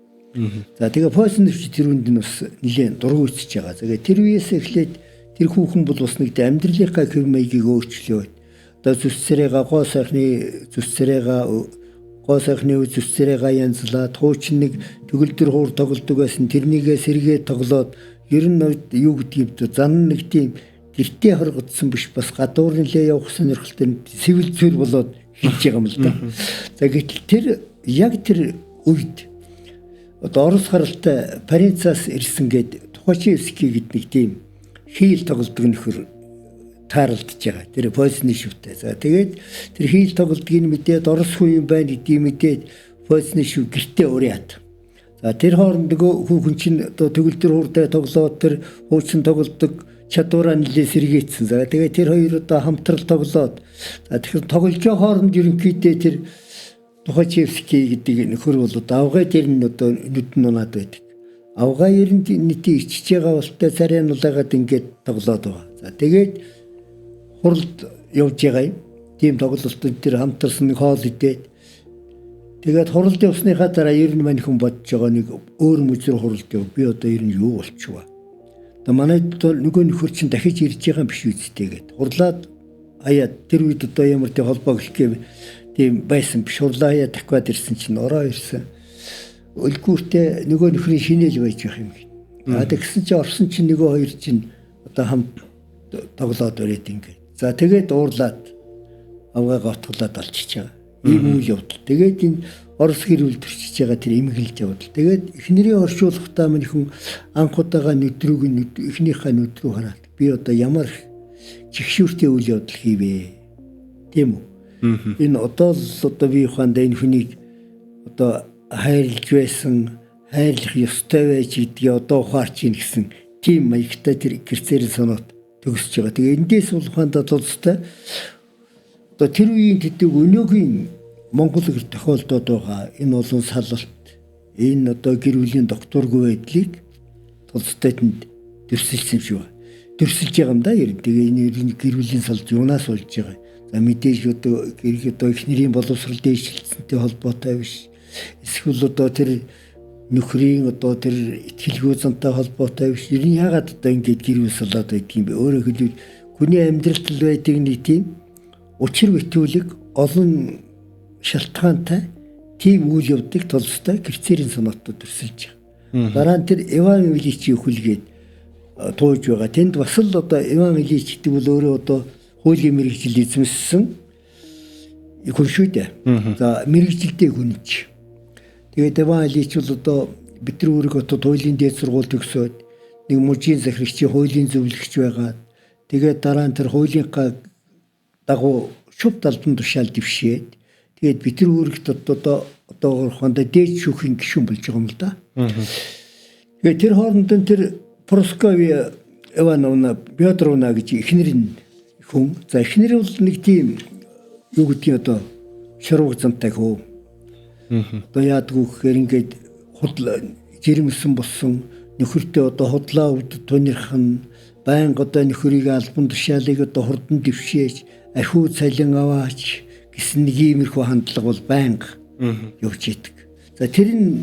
За тэгээ Фозны тэр үнд нь бас нэлээд дургүй үсэж байгаа. Тэгээ тэр үеэс эхлээд тэр хүүхэн бол бас нэг амьдралынхаа хэв маягийг өөрчлөөд одоо гоо сайхны зүсцэрээга янзлаад хуучин нэг төгөлдөр хуур тоглодог байсан тэрнийгээ сэргээ тоглоод ер нь юу гэдгийг зан нэг тийм гэртээ хоргодсон биш бас гадуурн лээ явах сонирхолтой сэвэл зүйл болоод хийж байгаа юм л да. За гэтэл тэр яг тэр үед одоо Орос гаралтай Парицаас ирсэн гээд Тухачевский гэдэг нэг тийм хийл тоглодог нөхөр таарлаж байгаа. Тэр Фозны шивтэй. За тэгээд тэр хийл тоглодгийг мэдээд Орос хүн юм байна гэдгийг мэдээд Фозны шив гэртээ уриад. За тэр хооронд нөгөө хүүхэн чинь одоо төгөлдөр хууртай тоглоод тэр хуучин тоглодог чадвараа нэлээ сэргээцсэн. За тэгээд тэр хоёр одоо хамтрал тоглоод за тэгэхээр тоглолцоо хооронд ерөнхийдөө тэр Тухачевский гэдэг нөхөр бол давгаа дээр нь одоо нүдэн унаад байдаг. Авгаа ерэн нийтийн ичж байгаа болтой царай нулаагаад ингээд тоглоод байгаа. За тэгээд хуралд явж байгаа юм. Тийм тоглолтод тэр хамтарсан нэг хоол идээд тэгээд хуралд явсныхаа дараа ер нь мань хүн бодож байгаа нэг өөр мөзөр хуралд яв. Би одоо ер нь юу болчихваа. Одоо манайд нөгөө нөхөр чинь дахиж ирж байгаа юм биш үсттэй гэд. Хурлаад хаяа тэр үед одоо ямар тийм холбоо гэлхээ тийм байсан биш. Хурлаа хаяа дахиад ирсэн чинь ороо ирсэн. Үлгүүртээ нөгөө нөхрийн шинэл байж байх юм гээд. Тэгсэн чинь орсон чинь нөгөө хоёр чинь одоо хамт тоглоод өрөөд ингээд. За тэгээд уурлаад авгаа готглоод олчиж байгаа. Ийм үйл явдал. Тэгээд энэ Орос гэр бүл төрчиж байгаа тэр эмгэлж явдал. Тэгээд эхнэрийн оршуулгатаа минь хүн анхудаага нүдрүүг эхнийхээ нүдрүү хараад би одоо ямар чигшүүртэй үйл явдал хийвэ. Тийм үү? Энэ одоо л одоо би ухаандаа энэ хүнийг одоо хайрлж байсан, хайрлах ёстой байж гэдгийг одоо ухаарч ийн гэсэн тийм маягтай тэр гэрцээрэн санаат төгсөж байгаа. Тэгээ эндээс бол ухаандаа тулстай одоо тэр үеийн тэдэг өнөөгийн Монгол гэр тохиолдоод байгаа энэ олон салалт, энэ одоо гэр бүлийн докторгүй байдлыг тулстай тэнд төрсөлсөн шүү. Төрсөлж байгаа юм да. Тэгээ энэ гэр бүлийн салж юунаас болж байгаа. За мэдээж одоо эхнэрийн боловсрол дээшлэлтэнтэй холбоотой биш. Эсвэл одоо тэр нөхрийн одоо тэр итгэлгүй зантай холбоотой биш. Ер нь яагаад одоо ингэж гэр бүл салаад байдаг юм бэ? Өөрөөр хэлбэл хүний амьдралд байдаг нэг тийм учир битүүлэг олон шалтгаантай тийм үйл явдлыг толстой гэрцээрийн санаатад төрсөлж байгаа. Дараа нь тэр Иван Ильичийн хүлгээд тууж байгаа. Тэнд бас л одоо Иван Ильич гэдэг бол өөрөө одоо хуулийн мэрэгжил эзэмссэн хүн шүү дээ. За мэрэгжилтэй хүн ч. Тэгээд Иван Ильич бол одоо бидний үүрэг хотод хуулийн дээд сургууль төгсөөд нэг мужийн захирагчийн хуулийн зөвлөгч байгаад тэгээд дараа нь тэр хуулийнхаа дагуу шув талбан тушаал дэвшээд тэгээд бидний үүрэгт одоо хондоо дээд шүүхийн гишүүн болж байгаа юм л да. Тэгээд тэр хооронд тэр Просковья Ивановна Петровна гэж эхнэр хүн. За эхнэр бол нэг тийм юу гэдгийг одоо ширууг замтай хөө. Одоо яадгүй гэхээр ингээд жирэмсэн болсон нөхөртөө одоо худлаа өвд тунирхан байнга одоо нөхрийг албан тушаалыг одоо хурдан дэвшээж ахиу цалин аваач гэсэн нэг иймэрхүү хандлага бол байнга явж идэг. За тэр нь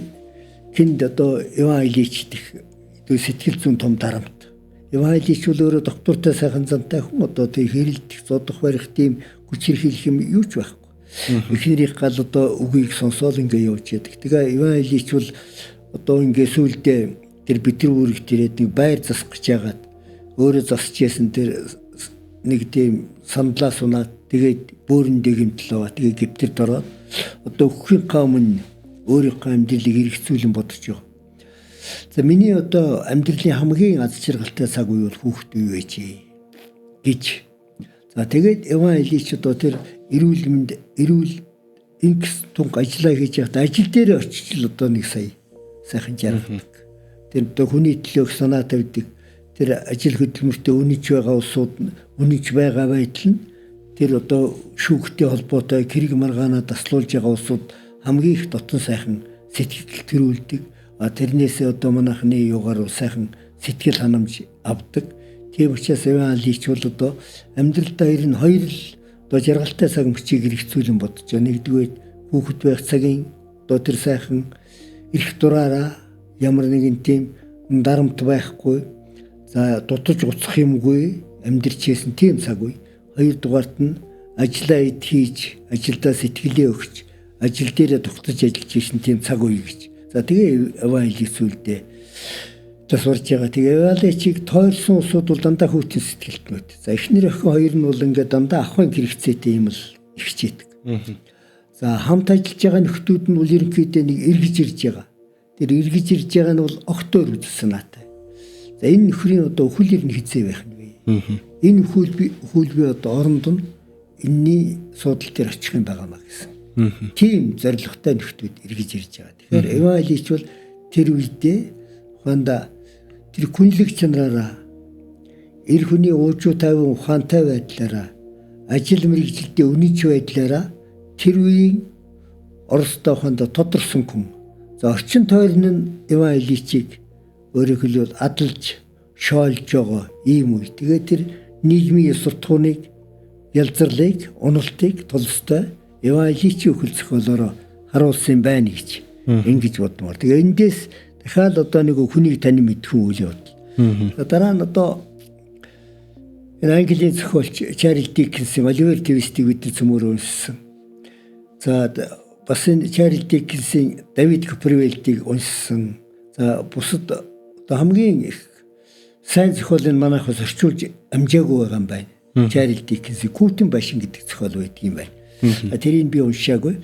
тэнд одоо Иван Ильич дэх сэтгэл зүйн том дарамт. Иван Ильич бол өөрөө доктортой сайхан зантай хүн одоо тэг хэрэлдэх зодох барих тийм хүч хэрхэлэх юм юу ч байхгүй. Эхнэрийн гал одоо үгийг сонсоол ингээ явж яадаг. Тэгээ Иван Ильич бол одоо ингээ сүулдэ тэр бидний үүрэгт ирээд нэг байр засах гэж яагаад өөрөө засч яасан тэр нэг тийм сандлаас унаад тэгээд бөөрн дэгэмтэл аваа тэгээд гиптерд ороод одоо өгөхийн өмнө өөрийнхөө амьдралыг эргэцүүлэн бодож байгаа. За миний одоо амьдралын хамгийн аз жаргалтай цаг үе бол хүүхэд үе байж гэж. За тэгээд Иван Ильич одоо тэр эрүүл инкс тунг ажиллаа хийж байхдаа ажил дээр очиж л одоо нэг сая сайхан жаргалдаг. Тэр одоо хүний төлөөх санаа тавьдаг. Тэр ажил хөдөлмөртөө үнэж байгаа улсууд үнэж байгаа байдал нь тэр одоо шүүхтэй холбоотой хэрэг маргаанаа таслуулж байгаа улсууд хамгийн их дотн сайхан сэтгэл төрүүлдэг. Тэрнээсээ одоо манайхны юугаар сайхан сэтгэл ханамж авдаг. Тийм учраас Иван Ильич бол одоо амьдралдаа ер нь хоёр л одоо жаргалтай цаг мөчийг хэрэгцүүлэн бодож байгаа. Нэгдүгээр хүүхэд байх цагийн одоо тэр сайхан эрх дураараа ямар нэгэн тийм дарамт байхгүй. За дутаж уцах юмгүй амьдрч байсан тийм цаг үе. Хоёрдугаарт нь ажиллаа эд хийж, ажилдаа сэтгэлээ өгч, ажил дээрээ тогтож ажиллаж байсан тийм цаг үе гэж. За тэгээ Иван Ильич сүлдээ тасварж байгаа. Тэгээ Иван Ильичийг тойрсон улсууд бол дандаа хүүтэн сэтгэлтнүүд. За эхнэр охин хоёр нь бол ингээд дандаа ахын хэрэгцээтэй юм л ихчээдэг. За хамт ажиллаж байгаа нөхдүүд нь бол ерөнхийдөө нэг эргэж ирж байгаа. Тэр эргэж ирж байгаа нь бол огтоор үзсэн наатай. За энэ нөхрийн одоо өхөл ирнэ хизээ байх нь вэ? Энэ өхөл би одоо оронд нь энэний суудал дээр очих юм байгаа маа гэсэн. Тийм зоригтой нөхдүүд эргэж ирж байгаа. Тэгэхээр Иван Ильич бол тэр үедээ хонда тэр хүнлэг чанараараа эр хүний уужуу тайван ухаантай байдлаараа ажил мэргэжилтийн үнэнч байдлаараа тэр үеийн Оростой хонда тодорсон хүн. За орчин тойрон нь Иван Ильичийг өөрөөр хэлбэл адалж шоолж байгаа ийм үе. Тэгээ тэр нийгмийн суртахууныг ялзарлыг, уналтыг толстой Иван Ильичийн өхөл зохиолоор харуулсан байна гэж ингэж бодмоор. Тэгээ эндээс дахиад одоо нэг хүнийг тань мэдхэн үйл явдал. Дараа нь одоо энэ Английн зохиолч Чарльз Диккенсийн Оливер Твистийг бид цөмөр уншсан. За бас энэ Чарльз Диккенсийн Давид Копперфильдийг уншсан. За бусад одоо хамгийн их сайн зохиолыг манайхаас орчуулж амжаагүй байгаа юм байна. Чарльз Диккенсийн Күтэн башин гэдэг зохиол байдаг юм байна. Тэрийг би уншаагүй.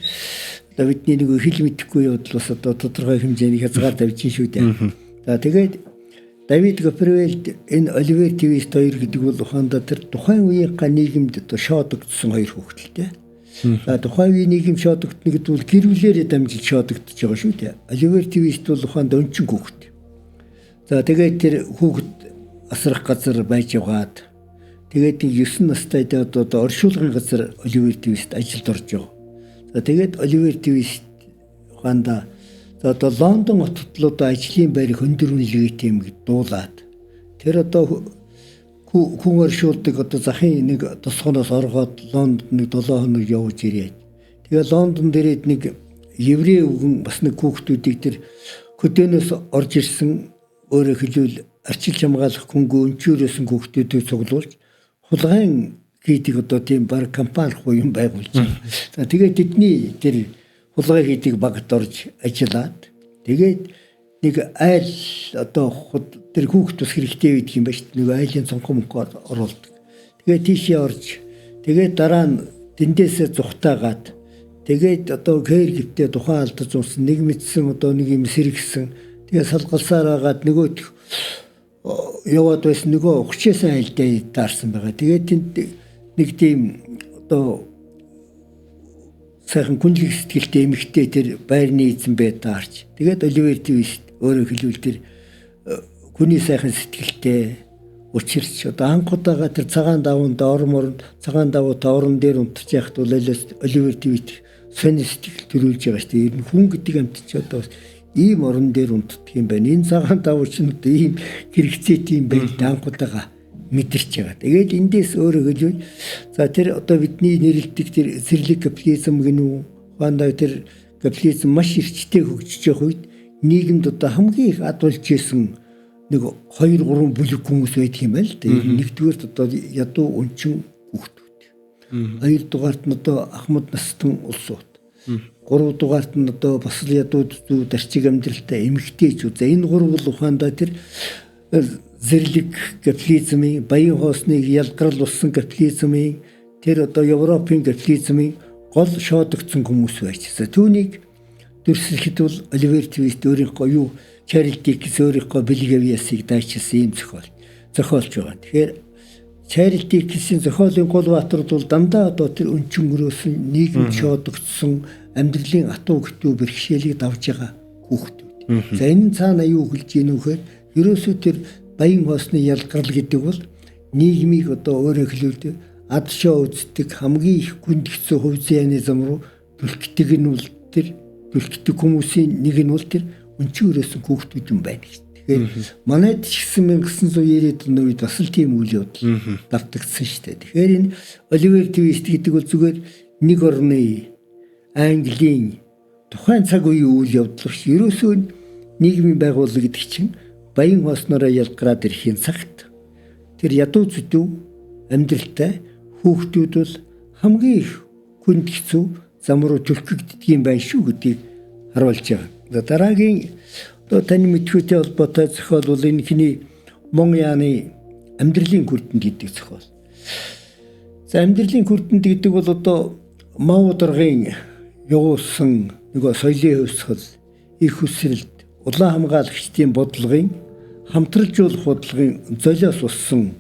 Одоо бидний нэг хэл мэдэхгүй явдал бас одоо тодорхой хэмжээний хязгаар тавьж шүү дээ. За тэгээд Давид Копперфильд энэ Оливер Твист хоёр гэдэг бол ухаандаа тэр тухайн үеийн нийгэмд одоо шоодогдсон хоёр хүүхэдтэй. За тухайн үеийн нийгэм шоодогдно гэдэг бол гэр бүлээрээ дамжиж шоодогдож байгаа шүү дээ. Оливер Твист бол ухаандаа өнчин хүүхэд. За тэгээд тэр хүүхэд асрах газар байж явгаад тэгээд 9 настай одоо оршуулгын газар Оливер Твист ажилд орж байгаа. За тэгээд Оливер Твист ухаандаа одоо Лондон хотод ажлын байр хөндөр үнэлгээтэй юм гэж дуулаад тэр одоо хүн оршуулдаг одоо захын нэг тосгоноос оргоод Лондонд нэг 7 хоног явж ирээд тэгээ Лондон дээрээ нэг еврей өвгөн бас нэг хүүхдүүдийг тэр хөдөөнөөс орж ирсэн өөрөөр хэлбэл арчил хамгаалах хөнгөө өнчөөрөөсөн хүүхдүүдийг цуглуулж хулгайн хийдэг одоо тийм баг компани хуу юм байгуулж. За тэгээд тэдний тэр хулгай хийдэг багт орж ажиллаад тэгээд нэг айл одоо тэр хүүхд тус хэрэгтэй байдаг юм ба шүү дээ. Нэг айлын цонхоо мөнгөөр оруулдаг. Тэгээд тийшээ орж тэгээд дараа нь тэндээсээ зүхтаагаад тэгээд одоо кэр гэвтээ тухайн алдаж унсан нэг мэдсэн одоо нэг юм сэргсэн тэгээд салгалсаар агаад нөгөөх яваад байсан нөгөө хүчээсэн айлдаа даарсан байгаа. Тэгээд тэнд нэг тийм одоо сайхан күнлэг сэтгэлтэй эмэгтэй тэр байрны эзэн бай даарч. Тэгээд Оливер Твист өөрөөр хэлбэл тэр хүний сайхан сэтгэлтэй учирч одоо анхудаага тэр цагаан давуунд цагаан давуутай орон дээр унтж яхад бол Оливер Твист сони сэтгэл төрүүлж байгаа шүү дээ. Ер нь хүн гэдэг амт ч одоо ийм орон дээр унтдаг юм байна. Энэ цагаан давуу ч нь ийм хэрэгцээтэй юм байна. Анхудаага мэдэрч байгаа. Тэгээд эндээс өөрөөр хэлбэл за тэр одоо бидний нэрлэдэг тэр зэрлэг капитализм гэнүү хаандаа тэр капитализм маш эрчтэй хөгжиж явах үед нийгэмд одоо хамгийн их адуулж исэн нэг 2-3 бүлэг хүмүүс байдаг юм байна л да. Нэгдүгээрт одоо ядуу өнчин хүүхдүүд. Хоёрдугаарт нь одоо ахмад настан улсууд. Гуравдугаарт нь одоо бас л ядуу зүү дарчиг амьдралтай эмэгтэйчүүд. За энэ гурав бол ухаандаа тэр зэрлэг капитализмын баян хоосныг ялгарл болсон капитализмын тэр одоо Европын капитализмын гол шоодогдсон хүмүүс байж. За түүнийг дүрслэхэд бол Оливер Твист өөрийнхөө юу Чарльз Диккенс өөрийнхөө Бэлгэвиасыг дайчилсан юм зохиолч байгаа. Тэгэхээр Чарльз Диккенсийн зохиолын гол баатар бол дандаа одоо тэр өнчин өрөөсөн нийгэм шоодогдсон амьдралын атуу гүтүү бэрхшээлийг давж байгаа хүүхдүүд. За энэ цаана юу хэлж ийнө вэхээр ерөөсөө тэр баян хоосны ялгарл гэдэг бол нийгмийг одоо өөрөөр хэлбэл ад шоо үздэг хамгийн их гүндгцэн хувь зээний зам руу түлхдэг нь бол тэр түлхдэг хүмүүсийн нэг нь бол тэр өнчин өрөөсөн хүүхдүүд юм байна гэж. Тэгэхээр манайд ч гэсэн 1990-ад оны үед бас л тийм үйл явдал давтагдсан шүү дээ. Тэгэхээр энэ Оливер Твист гэдэг бол зүгээр нэг орны Английн тухайн цаг үеийн үйл явдал биш. Ерөөсөө нийгмийн байгууллага гэдэг чинь баян хооснороо ялгараад ирэхин цагт тэр ядуу зүдүү амьдралтай хүүхдүүд бол хамгийн их хүнд хэцүү зам руу түлхэгддэг юм байна шүү гэдгийг харуулж байгаа. За дараагийн одоо таны мэдхүйтэй холбоотой зохиол бол энэ хний Мон Яаны амьдралын күрдэнд гэдэг зохиол. За амьдралын күрдэнд гэдэг бол одоо Мао даргын явуулсан нөгөө соёлын хувьсгал, их хүсрэлт, улаан хамгаалагчдын бодлогын хамтарлжуулах бодлогын золиос уссан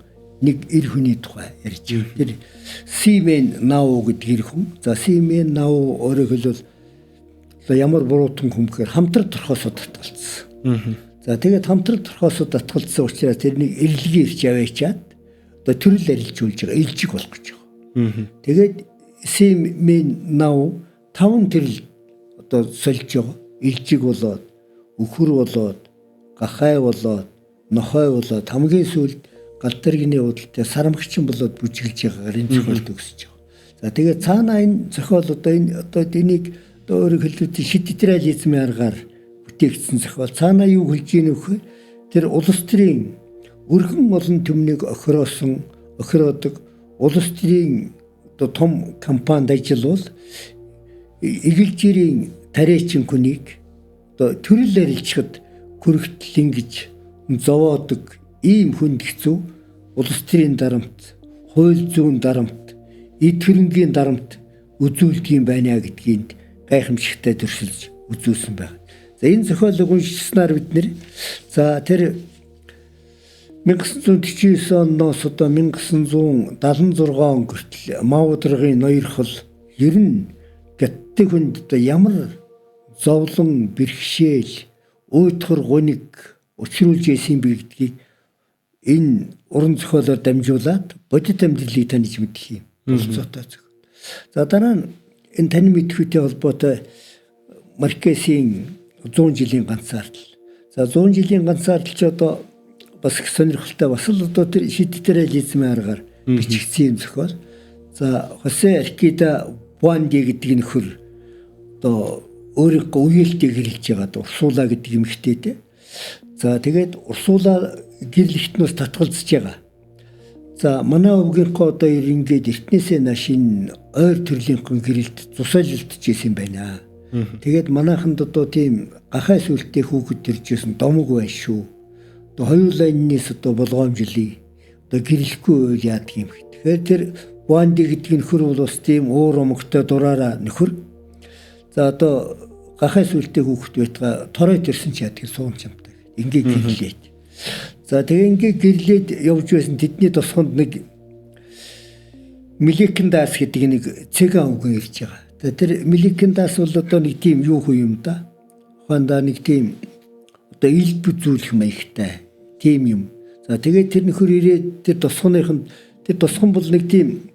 нэг эр хүний тухай ярьж байна. Тэр Симен Нао гэдэг эр хүн. За Симен Нао өөрөөр хэлбэл ямар буруутан хүн гэхээр хамтрал торхоосоо татгалцсан. За тэгээд хамтрал торхоосоо татгалцсан учраас тэрнийг эрлэгийн ирж аваачаад одоо төрөл арилжуулж байгаа, илжиг болох гэж байгаа. Тэгээд Симен Нао 5 төрөл одоо сольж байгаа. Илжиг болоод, өхөр болоод, гахай болоод, нохой болоод хамгийн сүүлд галдаргины удалтай сарамгчин болоод бүжиглж байгаагаар энэ зохиолд өгсөж байгаа. За тэгээд цаана энэ зохиол одоо энийг өөрөөр хэлбэл шидэтрализмын аргаар бүтээгдсэн зохиол. Цаана юу хэлж ийнө вэхээр тэр улс төрийн өргөн олон түмнийг охироодог улс төрийн том компанид ажиллавал эгэлжирийн тариачин хүнийг төрөл арилжахад хүрэгтэл ингэж зовоодог ийм хүнд хэцүү улс төрийн дарамт, хууль зүйн дарамт, эд хөрөнгийн дарамт үзүүлдэг юм байна гэдгийг гайхамшигтай төршилж үзүүлсэн байна. За энэ зохиолыг уншсанаар бид нэр за тэр 1949 оноос одоо 1976 он хүртэл Мао даргын ноёрхол ер нь гятты хүнд ямар зовлон бэрхшээл уйтгар гуниг учруулж ийсэн бэ гэдгийг энэ уран зохиолоор дамжуулаад бодит амьдралыг таних мэдэх юм. Болцоотой зохиол. За дараа нь энэ тань мэдхүйтэй холбоотой Маркесийн 100 жилийн ганцаардал. За 100 жилийн ганцаардал ч одоо бас их сонирхолтой бас л одоо тэр шидтерализмын аргаар бичигдсэн зохиол. За Хосе Аркида Буанди гэдэг нөхөр одоо өөрийнхөө үеэлтийг хэрэглэж байгаа Урсула гэдэг эмэгтэйтэй. За тэгээд Урсула гэрлэгтнээс татгалзаж байгаа. За манай өвгийнхөө одоо ингээд эртнээсээ нааш энэ ойр төрлийнхэн гэрэлд зусайлалтж ийсэн байна. Тэгээд манайханд одоо тийм гахай сүлттэй хүүхэд төржсэн домог байна шүү. Одоо хоёулаа энэс одоо болгоомжлий. Одоо гэрлэхгүй үйл яадаг юм хэ. Тэгэхээр тэр Буанди гэдэг нөхөр бол бас тийм уур омогтой дураараа нөхөр. За одоо гахай сүлттэй хүүхэд байтгаа торой төрсөн ч яадаг суун чамтай. Ингээ гэрлээд. За тэгээ ингээ гэрлээд явж байсан тэдний тосгонд нэг Меликендас гэдэг нэг цэга өвгөн ирж байгаа. Тэр Меликендас бол одоо нэг тийм юу хөө юм да. Ухаандаа нэг тийм одоо ил бүзүүлэх маягтай тийм юм. За тэгээд тэр нөхөр ирээд тэр тосгон бол нэг тийм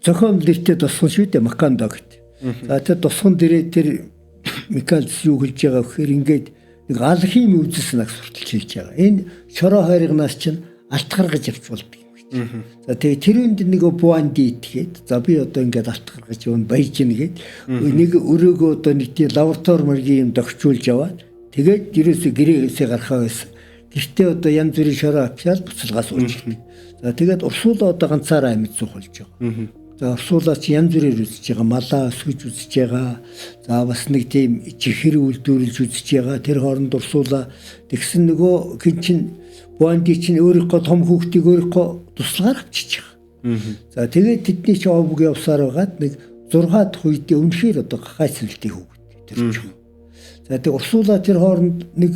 зохион нэртэй тосгон шүү дээ Макандо гэдэг. За тэр тосгонд ирээд тэр Микалс юу хэлж байгаа гэхээр ингээд нэг алхим үзсэн ах сурталж хэлж байгаа. Энэ шороо хайргнаас чинь алт гаргаж авч болдог юм гэж. За тэгээ тэрүүнд нэг Буанди итгээд за би одоо ингээд алт гаргаж явна баяж гин гээд нэг өрөөгөө одоо нэг тийм лаборатори мөргийн юм догчулж яваад тэгээд ерөөсө гэрээсээ гарахаа байсан. Гэртээ одоо янз бүрийн шороо авчаад буцалгаас уучлаа. За тэгээд Урсула одоо ганцаараа амьд суух болж байгаа. За Урсулаач янз бүрээр үзэж байгаа, малаа өсгөж үзэж байгаа. За бас нэг тийм чихэр үйлдвэрлэж үзэж байгаа. Тэр хооронд Урсула тэгсэн нөгөө хин чин Буанди чин өөрийнхөө том хүүхдийг өөрийнхөө туслагаар авчиж байгаа. За тэгээд тэдний чи овг явсаар байгаад нэг 6 дахь үедээ үнэхээр одоо гахай сүлттэй хүүхэд төрж байгаа. За тэгээд Урсула тэр хооронд нэг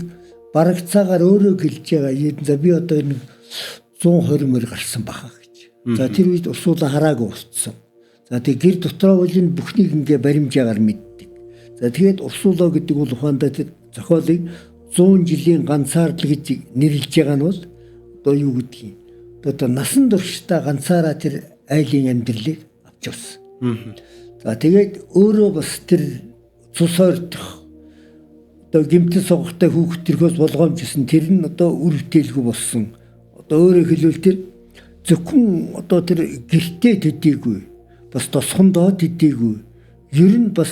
бараг цагаар өөрөө гэлж байгаа. За би одоо нэг 120 мөр гарсан баха гэж. За тэр үед Урсула хараагүй устсан. За тэг гэр дотроо бол энэ бүхнийг ингээ баримжаагаар мэддэг. За тэгээд Урсула гэдэг бол ухаандаа тэр зохиолыг 100 жилийн ганцаардал гэж нэрлэж байгаа нь бол одоо юу гэдгийг одоо насан туршдаа ганцаараа тэр айлын амьдралыг авч явсан. За тэгээд өөрөө бас тэр цус ойртох одоо гэмтэн сугахтай хүүхэд төрхөөс болгоомжсэн тэр нь одоо үр бүтээлгүй болсон. Одоо өөрөөр хэлбэл тэр зөвхөн одоо тэр гэртээ төдийгүй бас тосхондоо төдийгүй ер нь бас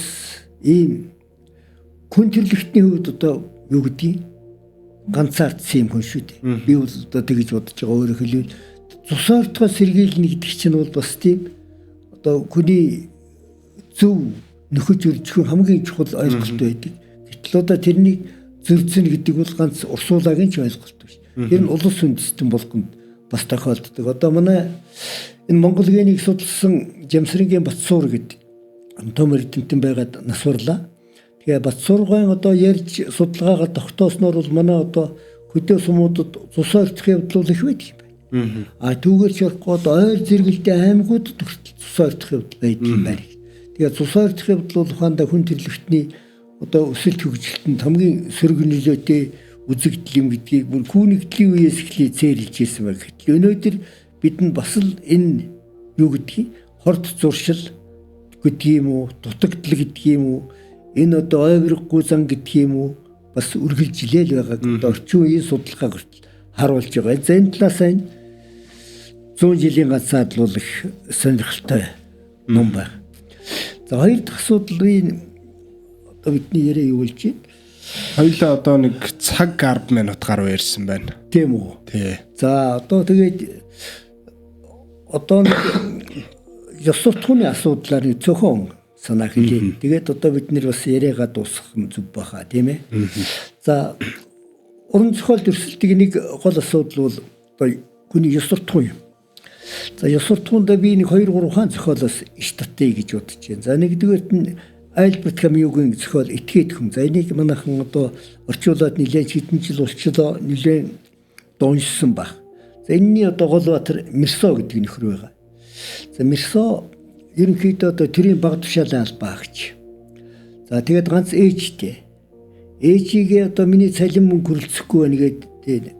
ийм хүн төрлөختний хувьд одоо юу гэдгийг ганцаардсан юм хүн шүү дээ. Би бол одоо тэгж бодож байгаа өөрөөр хэлбэл цус ойртохоос сэргийлнэ гэдэг чинь бол бас тийм одоо хүний зөв нөхөж үржих хамгийн чухал ойлголт байдаг. Гэтэл одоо тэрнийг зөрзөн гэдэг бол ганц Урсулагийн ч ойлголт биш. Тэр нь улс үндэстэн болгонд бас тохиолддог. Одоо манай энэ Монгол генийг судалсан Жамсрынгийн Батсуур гэдэг том эрдэмтэн байгаад насварлаа. Тэгээ Батсуургайн одоо ярьж судалгаагаар тогтоосноор бол манай одоо хөдөө сумуудад цус ойртох явдал их байдаг юм байна. Түүгээр ч явахгүй одоо ойр зэрэгэлтэй аймагуудад хүртэл цус ойртох явдал байдаг юм байна. Тэгээ цус ойртох явдал бол ухаандаа хүн төрлөختний одоо өсөлт хөгжилтөнд хамгийн сөрөг нөлөөтэй үзэгдэл юм гэдгийг бүр хүүнэгдлийн үеэс эхлээ зэрлж ирсэн байна. Гэтэл өнөөдөр бид нь бас л энэ юу гэдгийг хорт зуршил гэдэг юм уу, дутагдал гэдэг юм уу, энэ одоо ойвроггүй зан гэдэг юм уу бас үргэлжилээл байгааг одоо орчин үеийн судалгаа хүртэл харуулж байгаа. За энэ талаас нь 100 жилийн ганцаардал бол их сонирхолтой ном байна. За хоёр дахь асуудлын одоо бидний яриа юу болж байна? Хоёлаа одоо нэг цаг 10 минут гаруй ярьсан байна. Тийм үү? Тий. За одоо тэгээд одоо ёс суртахууны асуудлаар зөвхөн санаа хэлье. Тэгээд одоо бид нэр бас яриагаа дуусгах нь зүг баха тийм ээ. За уран зохиол төрсөлтийн нэг гол асуудал бол одоо хүний ёс суртахуун юм. За ёс суртахуунд би нэг 2 3 хаан зохиолоос иш татъя гэж бодож байна. За нэгдүгээрт нь Альберт Камюгийн зохиол Этгээд хүм. За энийг манайхан одоо орчуулад нэлээд хэдэн жил болчихлоо нэлээд дууншсан баг. За энэний одоо гол баатар Мерсо гэдэг нөхөр байгаа. За Мерсо ерөнхийдөө одоо тэрийн баг тушаалын албаа гэж. За тэгээд ганц ээжтэй. Ээжигээ одоо миний цалин мөнгө хүрэлцэхгүй байна гэдэг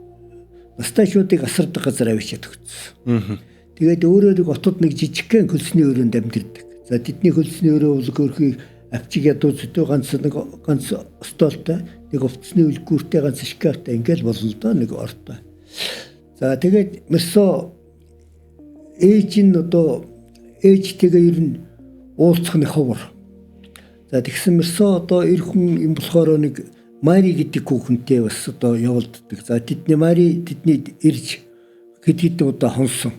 настайчуудыг асардаг газар авчиад өгсөн. Тэгээд өөрөө нэг отод нэг жижигхэн хөлсний өрөөнд амьдэрдэг. За тэдний хөлсний өрөө бол өөрхий авчиг ядуу зөтөө ганц столтой нэг увцсны үлгүүртэй ганц шкафтай ингээл болно л доо нэг ортой. За тэгээд Мерсо ээж нь одоо ээжтэйгээ ер нь уулзах нэг ховор. За тэгсэн Мерсо одоо эр хүн юм болохоор нэг Мари гэдэг хүүхэнтэй бас одоо явуулддаг. За тэдний Мари тэдний ирж хэд удаа хонсон.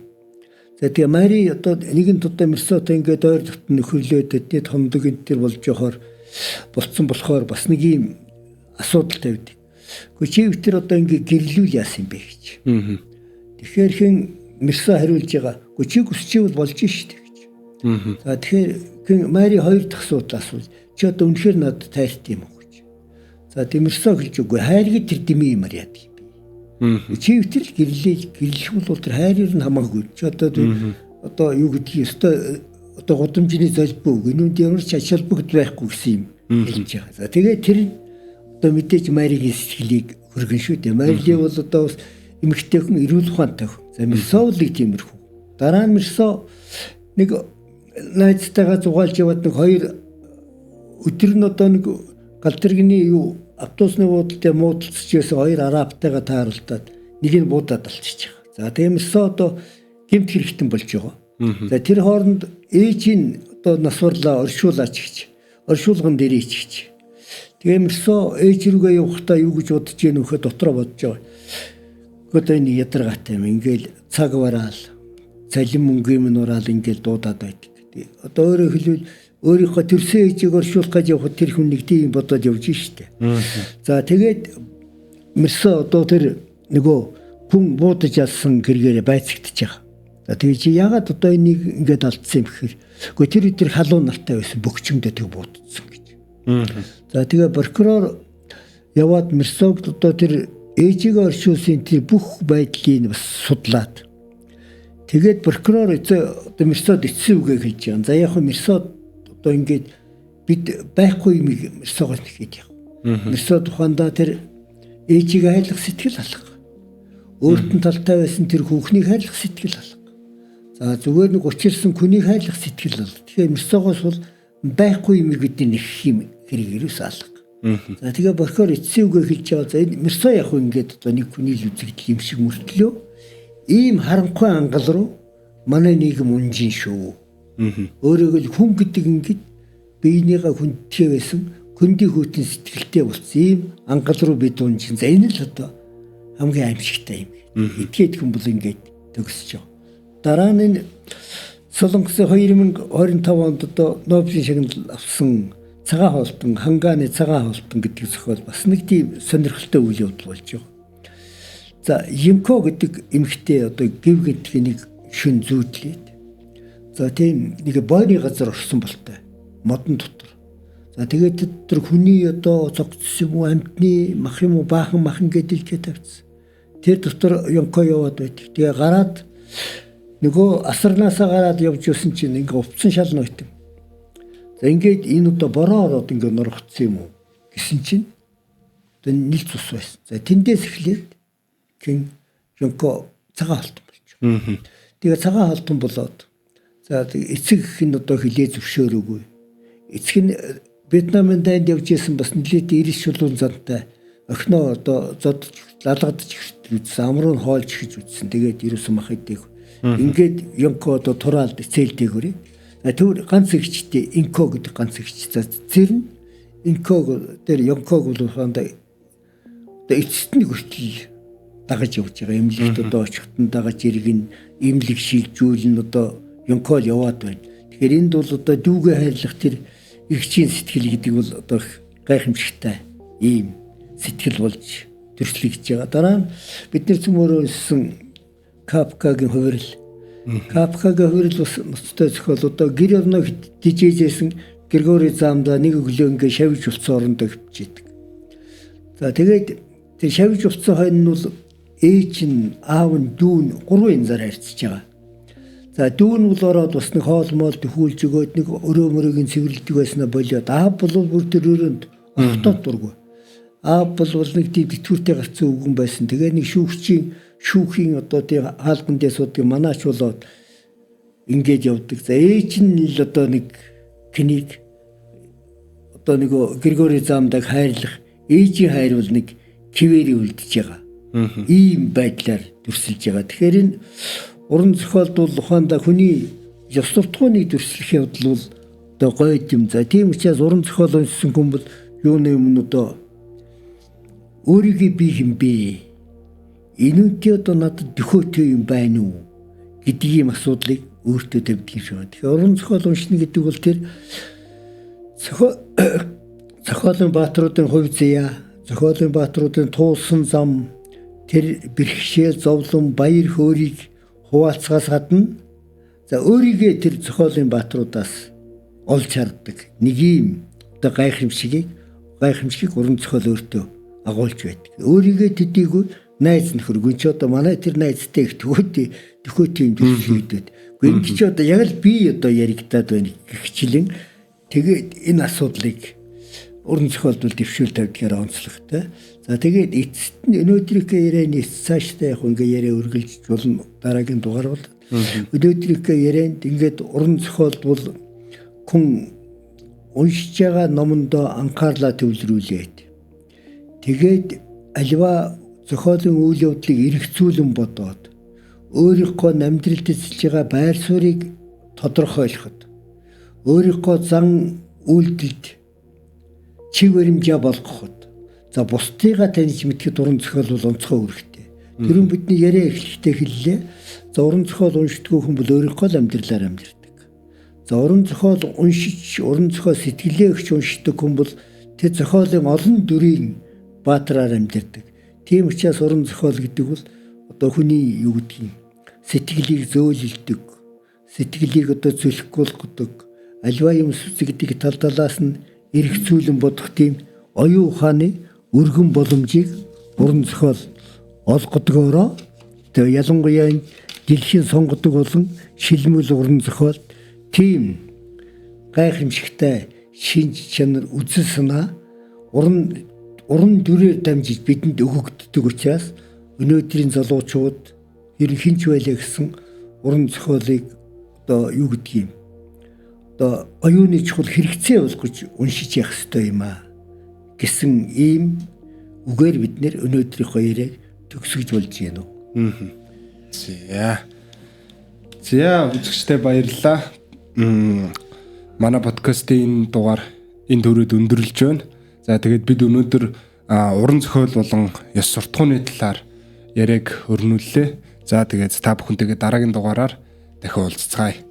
За тэгээ Мари одоо нэгэн удаа Мерсотой ингээд ойр дотн нөхөрлөөд тэдний томдог энэ төр болж явахаар болцсон болохоор бас нэг юм асуудал тавьдаг. Гэхдээ чи тэр одоо ингээд гэрлүүл яасан бэ гэж. Тэгэхээр хэн Мерсо хариулж байгаа. Гэхдээ чи хүсчихвэл болж штэ гэж. За тэгэхээр хэн Мари хоёр дахь асуудал асууж чи одоо үнэхээр надад тайлт юм уу гэж. За Мерсо хэлж үгүй хайрыг тэр дэмий юмар яадаг. Чи өтер л гэрлэх бол тэр хайрыг нь хамаагүй. Чи одоо юу гэдгийг өстой одоо гудамжны залбуу гинүнд ямар ч ач холбогд байхгүй гэсэн юм хэлж байгаа. За тэгээд тэр одоо мэдээж Маригийн сэтгэлийг хөргөн шүү дээ. Мари бол одоо бас эмэгтэй хүн эрүүл ухаантай хүн. За Мерсо л тиймэрхүү. Дараа нь Мерсо нэг найзтайгаа зугаалж яваад нэг 2 өдөр нь одоо нэг галдэргний юу автобусны буудалтай муудалцчихээс 2 арабтайгаа тааралдаад нэг нь буудаад алчиж байгаа. За тэгээд Мерсо одоо гэмт хэрэгтэн болж байгаа. За тэр хооронд ээж нь одоо насварлаа оршуулаач гэж. Оршуулган дээрээ ч гэж. Тэгээд Мерсо ээж рүүгээ явахдаа юу гэж бодож яах нөхө дотроо бодож байгаа. Одоо энэ ядаргаатай юм. Ингээл цаг бараал, цалин мөнгө юм нураал ингээл дуудаад байдаг. Одоо өөрөөр хэлбэл өөрийнхөө төрсөн ээжийг оршуулах гэж явахад тэр хүн нэг тийм бодоод явж штэ. За тэгээд Мерсо одоо тэр нөгөө хүн буудаж алсан гэргээрээ байцагдчих байгаа. За тэгээд чи яагаад одоо энийг ингээд алдсан юм гэхээр үгүй тэр халуун нартай байсан бөгчмөдөө тэг буудсан гэж. За тэгээ прокурор яваад Мерсог одоо тэр ээжигээ оршуулсан тэр бүх байдлыг бас судлаад тэгээд прокурор одоо Мерсод эцсийн үгээ хэлж байгаа. За яг хөө Мерсод одоо ингээд бид байхгүй юм Мерсогоос нэхэд яг. Мерсо тухайдаа тэр ээжигээ хайрлах сэтгэл алга. Өөрт нь талтай байсан тэр хүүхнийг хайрлах сэтгэл алга. За зүгээр нэг учирсан хүнийг хайрлах сэтгэл алга. Тэгэхээр Мерсогоос бол байхгүй юм гэдэг нэг юм хэрэгээрээс алга. За тэгээ прокурор эцсийн үгээ хэлж байгаа. За Мерсо яг хөө ингээд одоо нэг хүний л үзэгдэл юм шиг мөртлөө ийм харанхуй ангал руу манай нийгэм унжин шүү. Өөрөөр хэл хүн гэдэг ингээд биенийгээ хүндтэй байсан хүндий хүйтэн сэтгэлтэй болсон ийм ангал руу бид унжин. За энэ л одоо хамгийн аимшигтай юм. Этгээд хүн бол ингээд төгсөж байгаа. Дараа нь Солонгосын 2025 онд одоо Нобелийн шагнал авсан цагаан хоолтон Хангааны цагаан хоолтон гэдэг зохиол бас нэг тийм сонирхолтой үйл явдал болж байгаа. За Юмко гэдэг эмэгтэй одоо гів гэдгийг нэг шин зүүдлээд за тийм нэг бойны газар орсон болтой модон дотор. За тэгээд тэр хүний одоо цогцсон юм уу амтны мах юм уу баахан махан гэдэг илгээ тавьчихсан. Тэр дотор Юмко яваад байдаг. Тэгээ гараад нөгөө асарнаасаа гараад явж өсөн чинь ингээ увцсан шал нойтон. За ингээд энэ одоо бороо ороод ингээ норгоцсон юм уу гэсэн чинь одоо нийл цус байсан. За тэндээс эхлээд гин Юмко цагаан халтан болчих. Тэгээ цагаан халтан болоод за эцэг их нь одоо хилээ зөвшөөрөөгүй. Эцэг нь Вьетнамын дайнд явж исэн бас нэлээд ирс шулуун зантай охиноо одоо зодж лалгадж ирсэн амруу нь хоолж хийж үтсэн. Тэгээд ерөөсөн мах идээг. Ингээд Юмко одоо тураалд эцэлдээгүүрээ. Тэр ганц ихчтэй Инко гэдэг ганц ихч. За зэр нь инког тэр ёнког бол ханда эцэст нь хүртэл дагаж явж байгаа. Имлэгт одоо очихтан дагаж иргэн имлэг шилжүүлэн одоо ёнкол яваад байна. Тэгэхээр энд бол одоо дүүгээ хайрлах тэр эрчийн сэтгэл гэдэг бол одоо гайхамшигтай ийм сэтгэл болж төрслөгдөж байгаа. Дараа нь бид нар цөмөрөө өссөн Капкагийн хувирал. Капкагийн хувирал бас ноцтой зохиол одоо гэр орноо дижээжсэн Григори заамда нэг өглөө ингээ шавж улцсан орондоо хөвчээдэг. За тэгээд тэр шавж улцсан хойно нь бол ээж нь аав нь дүү нь гурван янзаар харьцаж байгаа. За дүү нь бол ороод бас нэг хоол моол төхүүлж өгөөд нэг өрөө мөрөгийн цэвэрлдэг байснаа болоод аав бол бүр тэр өрөөнд октод дургүй. Аав бол нэг тийм битүүртэй гарцсан үгэн байсан. Тэгээ нэг шүүхийн одоо тийм хаалган дээр суудаг манаач болоод ингээд явдаг. За ээж нь л одоо нэг книйг одоо нэг Григори заамдаг хайрлах ээжийн хайр бол нэг кивэрийн үлдэж байгаа. Ийм байдлаар дүрсэлж байгаа. Тэгэхээр энэ уран зохиолд бол ухаандаа хүний ёс суртахууныг дүрслэх явдал бол одоо гоё юм. За тийм учраас уран зохиол уншсан хүн бол юуны өмнө одоо өөрийгөө би хэм бэ? Энүүнтэй одоо надад дөхөөтэй юм байна уу гэдэг ийм асуудлыг өөртөө тавьдаг юм шиг байна. Тэгэхээр уран зохиол уншина гэдэг бол тэр зохиолын баатруудын хувь заяа, зохиолын баатруудын туулсан зам, тэр бэрхшээл зовлон баяр хөөргийг хуваалцахаас гадна за өөрийгөө тэр зохиолын баатруудаас олж харддаг нэг юм одоо гайхамшиг уран зохиол өөртөө агуулж байдаг. Өөрийгөө төдийгүй найз нөхөргүй ч одоо манай тэр найзтай их төхөөтэй юм дүрслэгдээд. Гэхдээ чи одоо яг л би одоо яригадаад байна гихчлэн тэгээд энэ асуудлыг уран зохиолд бол дэвшүүл тавьдгаар онцлогтой. За тэгээд эцэст нь өнөөдрийнхээ ярианы цаашдаа яг ингээ яриа үргэлжлэж болно. Дараагийн дугаар бол өнөөдрийнхээ ярианд ингээд уран зохиолд бол хүн уншиж байгаа номондоо анхаарлаа төвлөрүүлээд тэгээд аливаа зохиолын үйл явдлыг эргэцүүлэн бодоод өөрийнхөө амьдралд эзэлж байгаа байр суурийг тодорхойлоход өөрийнхөө зан үйлдэлд чиг баримжаа болгоход за бусдыгаа таньж мэдхэд уран зохиол бол онцгой үүрэгтэй. Тэрэн бидний яриа эхлэхдээ хэллээ. За уран зохиол уншдаггүй хүн бол өөрийнхөө л амьдралаар амьдардаг. За уран зохиол уншиж, уран зохиол сэтгэлээ өгч уншдаг хүн бол тэр зохиолын олон дүрийн баатраар амьдардаг. Тийм учраас уран зохиол гэдэг бол одоо хүний юу гэдгийг сэтгэлийг зөөлөлдөг, сэтгэлийг одоо зүлэхгүй болгодог, аливаа юм сүзэгдэг тал талаас нь эргэцүүлэн бодох тийм оюун ухааны өргөн боломжийг уран зохиол олгодгоороо тэгээ ялангуяа дэлхийн сонгодог болон шилмэл уран зохиол тийм гайхамшигтай шинж чанар үзэл санаа уран дүрээр дамжиж бидэнд өгөгддөг учраас өнөөдрийн залуучууд ерөнхийч байлаа гэсэн уран зохиолыг одоо юу гэдгийг одоо оюуны чухал хэрэгцээ болгож уншиж явах хэрэгтэй юм а гэсэн ийм үгээр бид нэр өнөөдрийнхөө яриаг төгсгөж болж байна уу. За үзэгчтэй баярлалаа. Манай подкастын энэ дугаар энэ төрөд өндөрлөж байна. За тэгээд бид өнөөдөр уран зохиол болон ёс суртахууны талаар яриаг өрнүүллээ. За тэгээд та бүхэнтэйгээ дараагийн дугаараар дахин уулзцгаая.